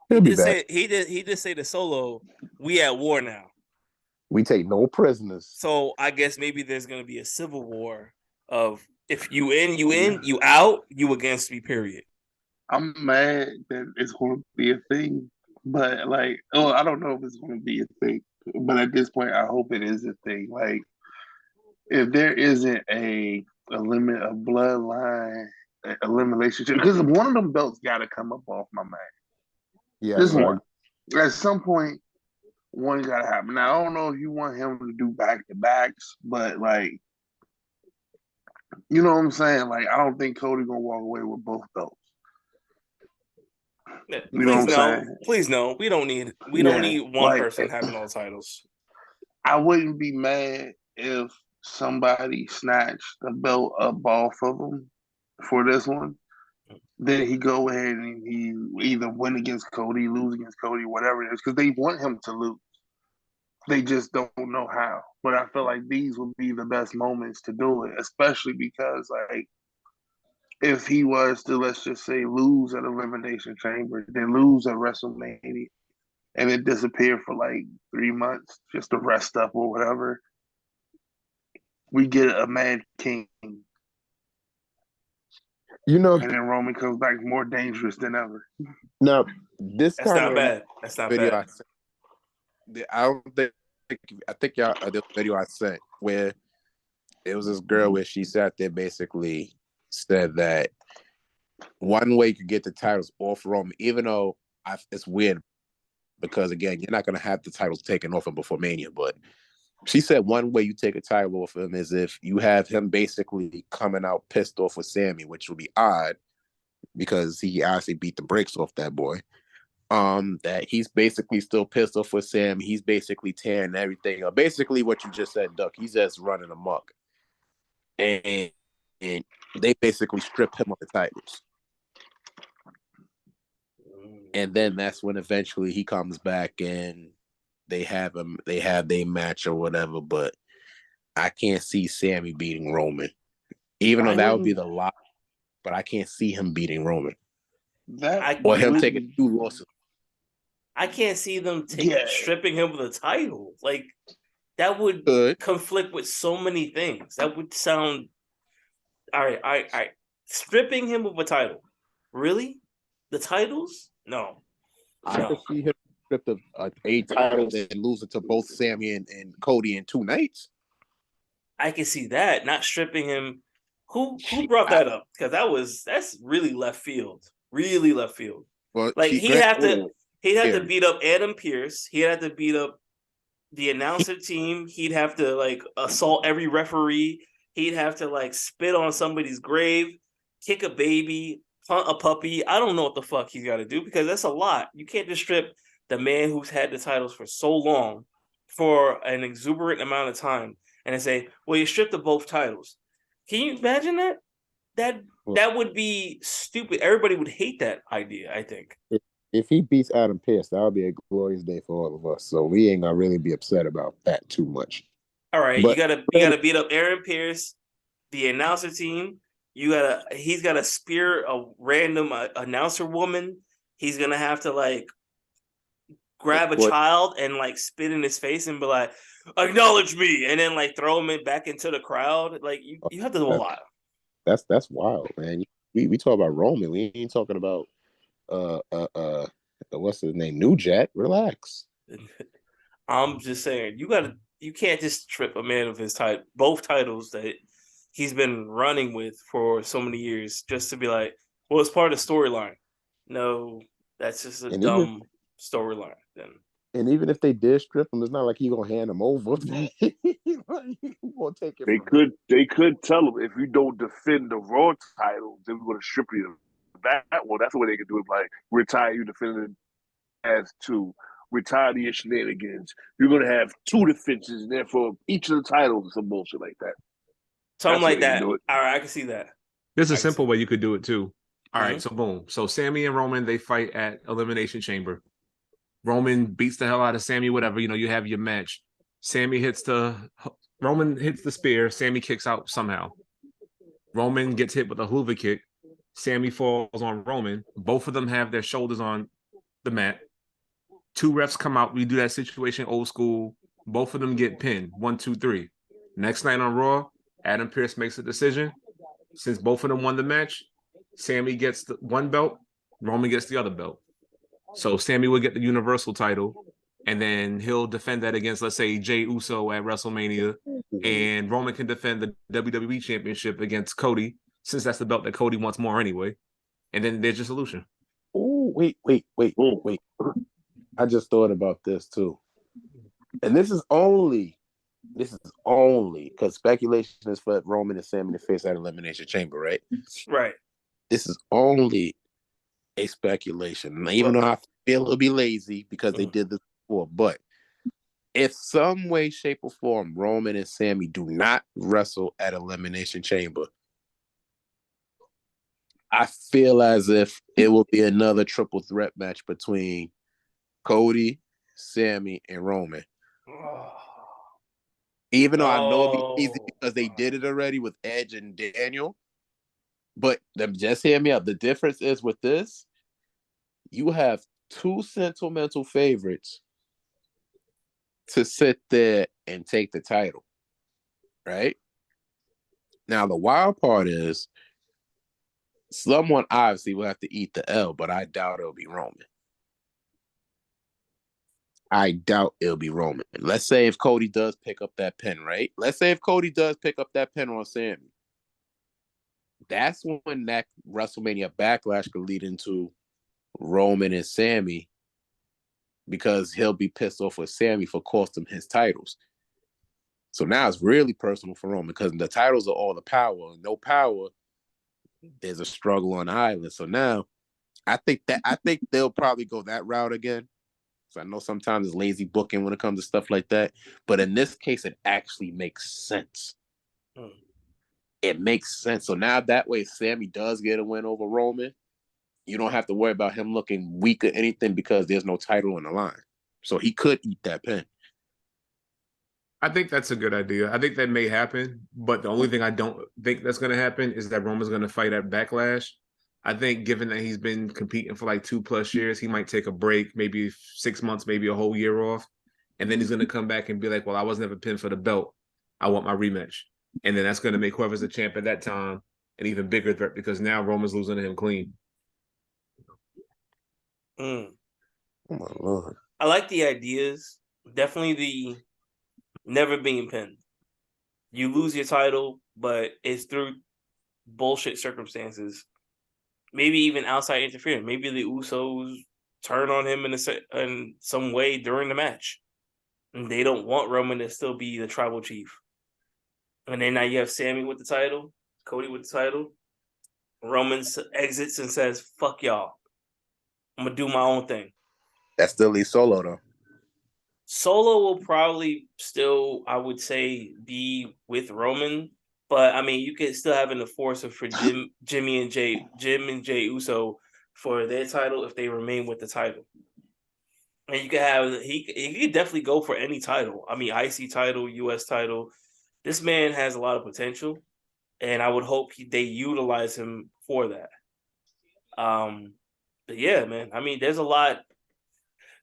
Speaker 6: did say to Solo, we at war now.
Speaker 8: We take no prisoners.
Speaker 6: So I guess maybe there's gonna be a civil war of if you in, you out, you against me, period.
Speaker 3: I'm mad that it's going to be a thing, but like, oh, I don't know if it's going to be a thing, but at this point, I hope it is a thing. Like, if there isn't a limit of bloodline elimination, because one of them belts got to come up off my man.
Speaker 8: Yeah,
Speaker 3: This one, at some point, one got to happen. Now, I don't know if you want him to do back to backs, but like, you know what I'm saying? Like, I don't think Cody gonna walk away with both belts.
Speaker 6: Yeah,
Speaker 3: You know what I'm saying?
Speaker 6: Please no. We don't need one person having all the titles.
Speaker 3: I wouldn't be mad if somebody snatched the belt up off of him for this one. Then he go ahead and he either win against Cody, lose against Cody, whatever it is, because they want him to lose. They just don't know how. But I feel like these would be the best moments to do it, especially because like if he was to, let's just say, lose at Elimination Chamber, then lose at WrestleMania, and it disappeared for like 3 months just to rest up or whatever, we get a Mad King.
Speaker 8: You know,
Speaker 3: and then Roman comes back more dangerous than ever.
Speaker 8: Now,
Speaker 6: That's not bad. That's not
Speaker 8: video
Speaker 6: bad.
Speaker 8: I think y'all the video I sent where it was this girl where she sat there basically said that one way you could get the titles off Roman, even though it's weird because again you're not going to have the titles taken off him before Mania, but she said one way you take a title off him is if you have him basically coming out pissed off with Sami, which would be odd because he honestly beat the brakes off that boy. That he's basically still pissed off with Sam. He's basically tearing everything up. Basically what you just said, Duck. He's just running amok. And they basically strip him of the titles. And then that's when eventually he comes back and they have their match or whatever. But I can't see Sami beating Roman. Even though that would be the lot, but I can't see him beating Roman. Or him taking 2 losses.
Speaker 6: I can't see them stripping him of the title. Like that would conflict with so many things. That would sound all right. Stripping him of a title. Really? The titles? No.
Speaker 8: I could see him strip of 8 titles and lose it to both Sami and Cody in 2 nights.
Speaker 6: I can see that. Not stripping him. Who brought that up? Because that's really left field. Really left field.
Speaker 8: Well,
Speaker 6: like he'd have to beat up Adam Pearce. He'd have to beat up the announcer team. He'd have to like assault every referee. He'd have to like spit on somebody's grave, kick a baby, punt a puppy. I don't know what the fuck he's got to do because that's a lot. You can't just strip the man who's had the titles for so long for an exuberant amount of time and then say, well, you stripped of both titles. Can you imagine that? That would be stupid. Everybody would hate that idea, I think.
Speaker 8: If he beats Adam Pearce, that would be a glorious day for all of us. So we ain't gonna really be upset about that too much.
Speaker 6: All right, but, you gotta beat up Aaron Pearce, the announcer team. He's gotta spear a random announcer woman. He's gonna have to like grab a child and like spit in his face and be like, acknowledge me, and then like throw him back into the crowd. Like you have to do a lot.
Speaker 8: That's wild, man. We talk about Roman. We ain't talking about what's his name? New Jack. Relax.
Speaker 6: I'm just saying you can't just strip a man of his both titles that he's been running with for so many years just to be like, well, it's part of the storyline. No, that's just a dumb storyline then.
Speaker 8: And even if they did strip him, it's not like he's gonna hand him over. He won't take it.
Speaker 3: They could tell him if you don't defend the Raw title, then we're gonna strip you of that one. That's the way they could do it. Like retire you defending as 2, retire the shenanigans. You're gonna have 2 defenses, and therefore each of the titles or some bullshit like that.
Speaker 6: Something like that. All right, I can see that.
Speaker 2: There's a simple way you could do it too. All right, so boom. So Sami and Roman, they fight at Elimination Chamber. Roman beats the hell out of Sami, whatever. You have your match. Roman hits the spear. Sami kicks out somehow. Roman gets hit with a hoover kick. Sami falls on Roman. Both of them have their shoulders on the mat. 2 refs come out. We do that situation old school. Both of them get pinned. 1, 2, 3. Next night on Raw, Adam Pearce makes a decision. Since both of them won the match, Sami gets the one belt, Roman gets the other belt. So Sami would get the Universal title, and then he'll defend that against, let's say, Jey Uso at WrestleMania, and Roman can defend the WWE Championship against Cody, since that's the belt that Cody wants more anyway. And then there's your solution.
Speaker 8: Oh, wait. I just thought about this too. And this is only because speculation is for Roman and Sami to face that Elimination Chamber, right?
Speaker 6: Right.
Speaker 8: This is only a speculation. Even though I feel it'll be lazy because they did this before. But if some way, shape, or form Roman and Sami do not wrestle at Elimination Chamber, I feel as if it will be another triple threat match between Cody, Sami, and Roman. Even though I know it'll be easy because they did it already with Edge and Daniel. But just hear me out. The difference is with this, you have two sentimental favorites to sit there and take the title. Right? Now, the wild part is someone obviously will have to eat the L, but I doubt it'll be Roman. Let's say if Cody does pick up that pin, right? Let's say if Cody does pick up that pin on Sami. That's when that WrestleMania backlash could lead into Roman and Sami, because he'll be pissed off with Sami for costing him his titles. So now it's really personal for Roman because the titles are all the power. And no power, there's a struggle on the island. So now I think they'll probably go that route again. So I know sometimes it's lazy booking when it comes to stuff like that. But in this case, it actually makes sense. It makes sense. So now that way, Sami does get a win over Roman. You don't have to worry about him looking weak or anything because there's no title on the line. So he could eat that pin.
Speaker 2: I think that's a good idea. I think that may happen, but the only thing I don't think that's going to happen is that Roman's going to fight at Backlash. I think given that he's been competing for like 2+ years, he might take a break, maybe 6 months, maybe a whole year off. And then he's going to come back and be like, well, I was never pinned for the belt. I want my rematch. And then that's going to make whoever's the champ at that time an even bigger threat because now Roman's losing to him clean.
Speaker 8: Oh my Lord.
Speaker 6: I like the ideas. Definitely the never being pinned. You lose your title, but it's through bullshit circumstances. Maybe even outside interference. Maybe the Usos turn on him in some way during the match. And they don't want Roman to still be the tribal chief. And then now you have Sami with the title, Cody with the title. Roman exits and says, fuck y'all. I'm going to do my own thing.
Speaker 8: That still leaves Solo, though.
Speaker 6: Solo will probably still, I would say, be with Roman. But, I mean, you could still have an enforcer for Jim and Jey Uso for their title if they remain with the title. And you could have, he could definitely go for any title. I mean, IC title, US title. This man has a lot of potential. And I would hope they utilize him for that. But yeah, man. I mean, there's a lot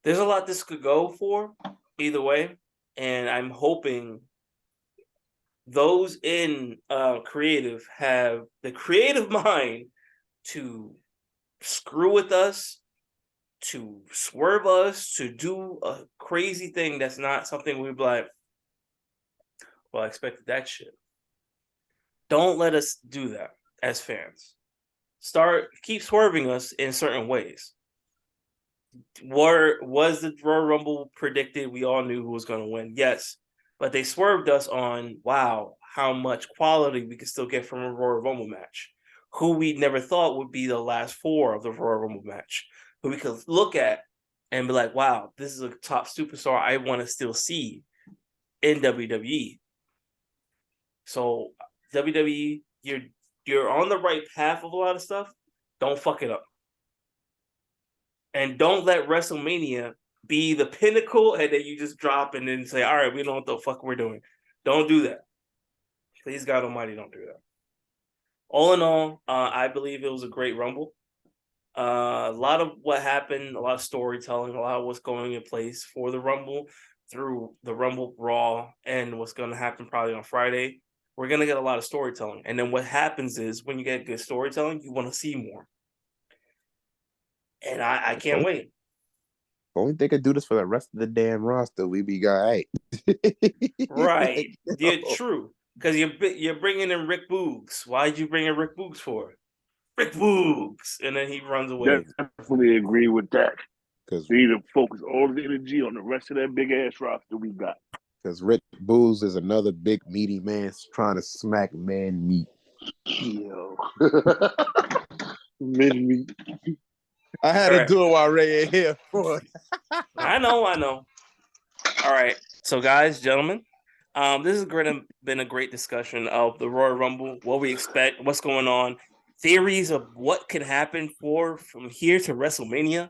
Speaker 6: this could go for either way. And I'm hoping those in creative have the creative mind to screw with us, to swerve us, to do a crazy thing that's not something we'd be like, well, I expected that shit. Don't let us do that as fans. Keep swerving us in certain ways. Was the Royal Rumble predicted? We all knew who was going to win. Yes. But they swerved us on, wow, how much quality we could still get from a Royal Rumble match. Who we never thought would be the last 4 of the Royal Rumble match. Who we could look at and be like, wow, this is a top superstar I want to still see in WWE. So WWE, you're on the right path of a lot of stuff. Don't fuck it up. And don't let WrestleMania be the pinnacle and then you just drop and then say, all right, we don't know what the fuck we're doing. Don't do that. Please, God Almighty, don't do that. All in all, I believe it was a great Rumble. A lot of what happened, a lot of storytelling, a lot of what's going in place for the Rumble through the Rumble, Raw, and what's going to happen probably on Friday, we're going to get a lot of storytelling. And then what happens is when you get good storytelling, you want to see more. And I can't wait.
Speaker 8: Only they could do this for the rest of the damn roster, we be all right.
Speaker 6: Right.
Speaker 8: Like,
Speaker 6: Yeah, true. Because you're bringing in Rick Boogs. Why'd you bring in Rick Boogs for? Rick Boogs. And then he runs away.
Speaker 3: Definitely agree with that.
Speaker 8: Because
Speaker 3: we need to focus all the energy on the rest of that big ass roster we got.
Speaker 8: Because Rick Boogs is another big meaty man trying to smack man meat.
Speaker 3: Yo. Men meat.
Speaker 8: I had to do it while Ray ain't here.
Speaker 6: I know. All right. So, guys, gentlemen, this has been a great discussion of the Royal Rumble, what we expect, what's going on, theories of what could happen from here to WrestleMania.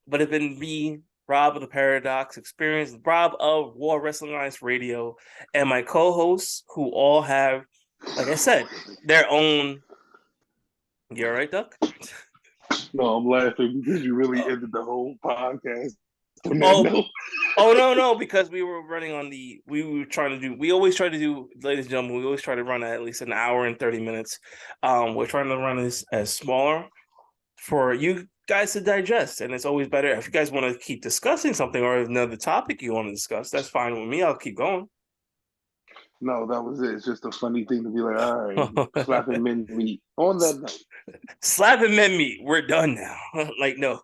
Speaker 6: But it's been me, Rob of the Paradox Experience, Rob of War Wrestling Alliance Radio, and my co-hosts who all have, like I said, their own. You all right, Duck?
Speaker 3: No, I'm laughing because you really ended the whole podcast.
Speaker 6: No, because we were running on we always try to do, ladies and gentlemen, we always try to run at least an hour and 30 minutes. We're trying to run this as smaller for you guys to digest, and it's always better if you guys want to keep discussing something or another topic you want to discuss. That's fine with me. I'll keep going.
Speaker 3: No, that was it. It's just a funny thing to be like, all right, slapping men meat. On that note.
Speaker 6: Slapping men meat. We're done now. Like, no.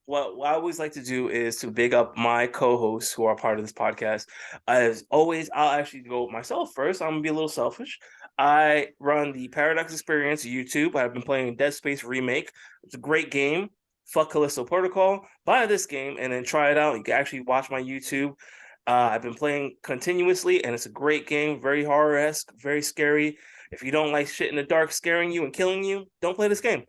Speaker 6: What I always like to do is to big up my co-hosts who are part of this podcast. As always, I'll actually go myself first. I'm going to be a little selfish. I run the Paradox Experience YouTube. I've been playing Dead Space Remake. It's a great game. Fuck Callisto Protocol. Buy this game and then try it out. You can actually watch my YouTube. I've been playing continuously, and it's a great game. Very horror-esque, very scary. If you don't like shit in the dark scaring you and killing you, don't play this game.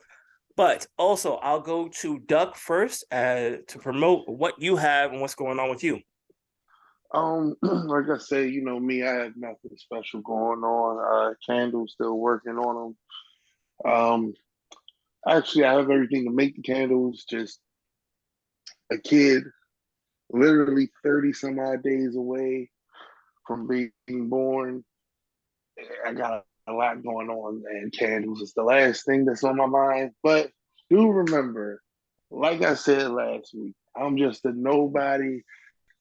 Speaker 6: But also, I'll go to Duck first to promote what you have and what's going on with you.
Speaker 3: Like I said, you know me, I have nothing special going on. Candles, still working on them. Actually, I have everything to make the candles. Just a kid, literally 30 some odd days away from being born. I got a lot going on, and candles is the last thing that's on my mind. But do remember, like I said last week, I'm just a nobody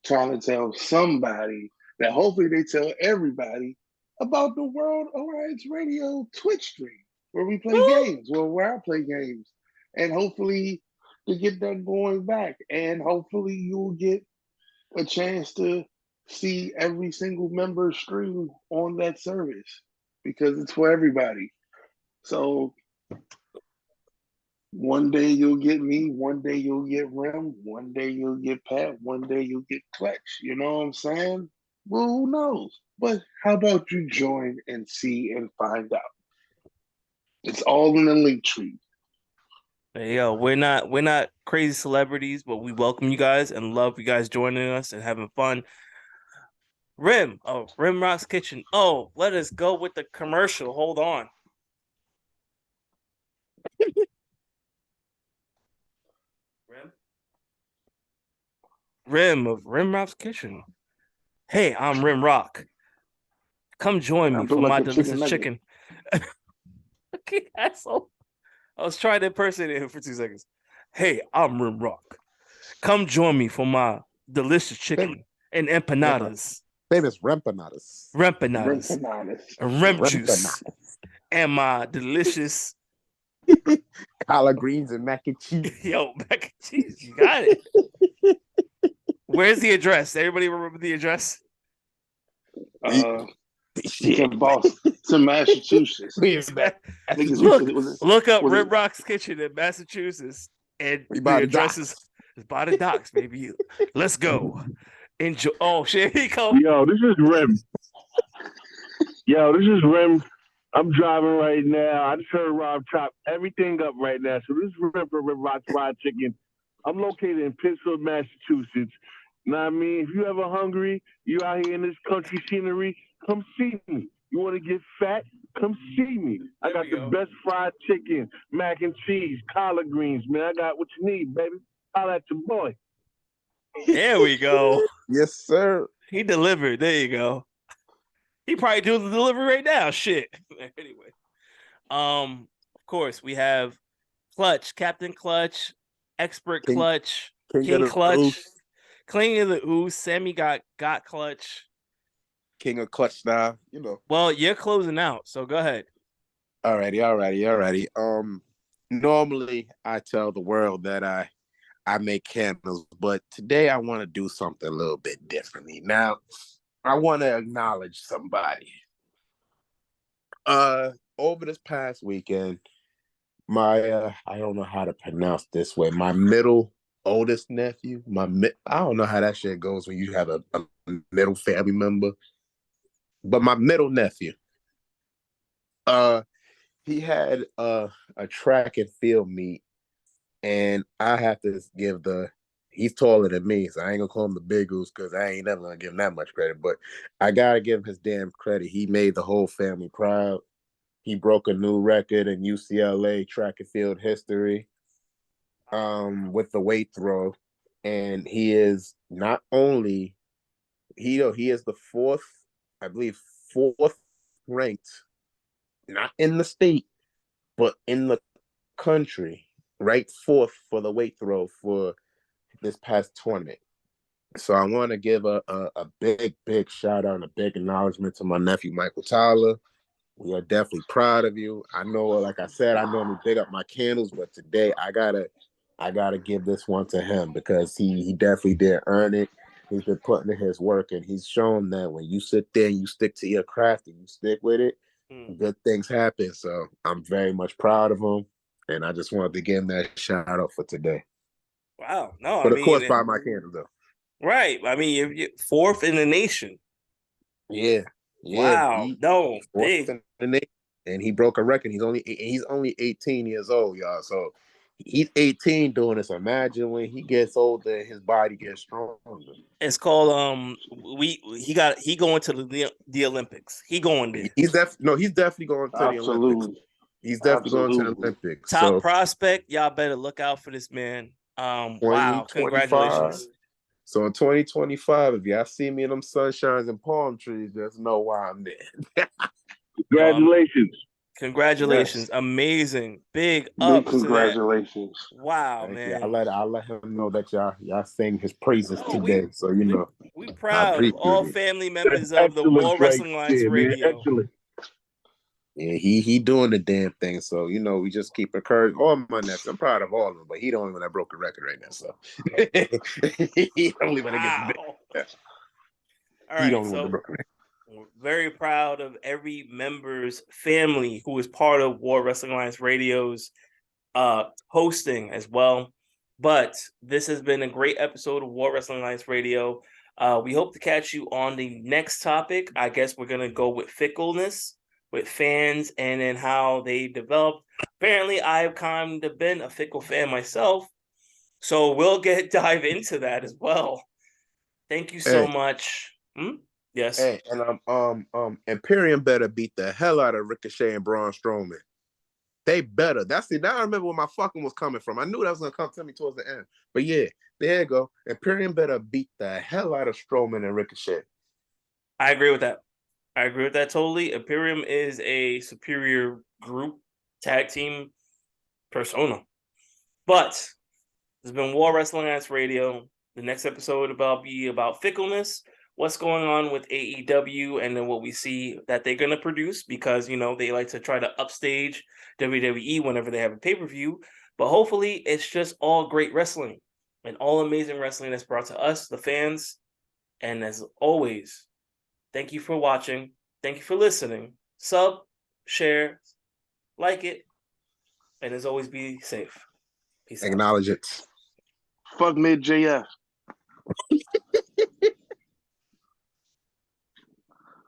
Speaker 3: trying to tell somebody that hopefully they tell everybody about the World Alliance Radio Twitch stream where we play games, where I play games, and hopefully to get that going back, and hopefully you'll get a chance to see every single member stream on that service because it's for everybody. So one day you'll get me, one day you'll get Rem, one day you'll get Pat, one day you'll get Clutch. You know what I'm saying? Well, who knows? But how about you join and see and find out? It's all in the link tree.
Speaker 6: There you go. We're not crazy celebrities, but we welcome you guys and love you guys joining us and having fun. Rim Rock's Kitchen. Oh, let us go with the commercial. Hold on. Rim of Rim Rock's Kitchen. Hey, I'm Rim Rock. Come join me for my delicious chicken. Okay, asshole. I was trying to impersonate him for 2 seconds. Hey, I'm Rim Rock. Come join me for my delicious chicken and empanadas.
Speaker 8: Famous rempanadas.
Speaker 6: And rem juice. And my delicious
Speaker 8: collard greens and mac and cheese.
Speaker 6: Yo, mac and cheese. You got it. Where's the address? Everybody remember the address?
Speaker 3: To Massachusetts.
Speaker 6: Look up Rim Rock's Kitchen in Massachusetts, and the address is by the docks, baby. Let's go. Enjoy. Oh shit, he comes.
Speaker 7: Yo, this is Rim. I'm driving right now. I just heard Rob chop everything up right now. So this is Rim for Rim Rock's Fried Chicken. I'm located in Pittsfield, Massachusetts. You know what I mean? If you ever hungry, you out here in this country scenery, come see me. You want to get fat? Come see me. I got the best fried chicken, mac and cheese, collard greens, man. I got what you need, baby. Holla at your boy.
Speaker 6: There we go.
Speaker 8: Yes, sir.
Speaker 6: He delivered. There you go. He probably doing the delivery right now. Shit. Anyway, of course we have Clutch, Captain Clutch, Expert
Speaker 8: King,
Speaker 6: Clutch,
Speaker 8: King
Speaker 6: King
Speaker 8: of the
Speaker 6: Clutch,
Speaker 8: Ooze.
Speaker 6: King of the Ooze. Sammy got Clutch.
Speaker 8: King of Clutch style,
Speaker 6: Well, you're closing out, so go ahead.
Speaker 8: Alrighty. Normally I tell the world that I make candles, but today I want to do something a little bit differently. Now, I want to acknowledge somebody. Over this past weekend, my I don't know how to pronounce this way. My middle oldest nephew, I don't know how that shit goes when you have a middle family member, but my middle nephew, he had a track and field meet, and I have to give he's taller than me, so I ain't gonna call him the big goose because I ain't never gonna give him that much credit, but I gotta give him his damn credit. He made the whole family proud. He broke a new record in UCLA track and field history with the weight throw. And he is not only he is the fourth ranked, not in the state, but in the country, right fourth for the weight throw for this past tournament. So I want to give a big shout out and a big acknowledgement to my nephew Michael Tyler. We are definitely proud of you. I know, like I said, I normally big up my candles, but today I gotta give this one to him because he definitely did earn it. He's been putting in his work, and he's shown that when you sit there and you stick to your craft and you stick with it, good things happen. So I'm very much proud of him, and I just wanted to give him that shout out for today.
Speaker 6: Wow, no,
Speaker 8: but of course, buy my candles though.
Speaker 6: Right, I mean, you're fourth in the nation.
Speaker 8: Yeah.
Speaker 6: Wow, no, big.
Speaker 8: And he broke a record. He's only 18 years old, y'all. So he's 18 doing this. Imagine when he gets older, his body gets stronger.
Speaker 6: It's called he going to the Olympics. He going there.
Speaker 8: He's definitely going to the Olympics. He's definitely going to the Olympics.
Speaker 6: Top prospect. Y'all better look out for this man. Wow, congratulations.
Speaker 8: So in 2025, if y'all see me in them sunshines and palm trees, just know why I'm there.
Speaker 3: Congratulations.
Speaker 6: Congratulations. Yes. Amazing. Big
Speaker 3: ups. Congratulations.
Speaker 6: Wow, man.
Speaker 8: I'll let him know that y'all sing his praises today. So
Speaker 6: we proud of all family members of the World Wrestling Alliance Radio.
Speaker 3: Excellent.
Speaker 8: Yeah, he doing the damn thing. So we just keep encouraging all my nephews. I'm proud of all of them, but he don't even have broke a record right now. So he don't even get the
Speaker 6: all right, so we're very proud of every member's family who is part of War Wrestling Alliance Radio's hosting as well. But this has been a great episode of War Wrestling Alliance Radio. We hope to catch you on the next topic. I guess we're gonna go with fickleness with fans and then how they developed. Apparently, I've kind of been a fickle fan myself, so we'll dive into that as well. Thank you so much. Yes.
Speaker 8: Hey, and Imperium better beat the hell out of Ricochet and Braun Strowman. They better. Now I remember where my fucking was coming from. I knew that was gonna come to me towards the end. But yeah, there you go. Imperium better beat the hell out of Strowman and Ricochet.
Speaker 6: I agree with that. Totally. Imperium is a superior group, tag team persona. But there's been War Wrestling Alliance Radio. The next episode will be about fickleness, what's going on with AEW, and then what we see that they're going to produce because, they like to try to upstage WWE whenever they have a pay-per-view. But hopefully it's just all great wrestling and all amazing wrestling that's brought to us, the fans. And as always, thank you for watching. Thank you for listening. Sub, share, like it, and as always, be safe. Peace out.
Speaker 8: Acknowledge it.
Speaker 3: Fuck mid JF.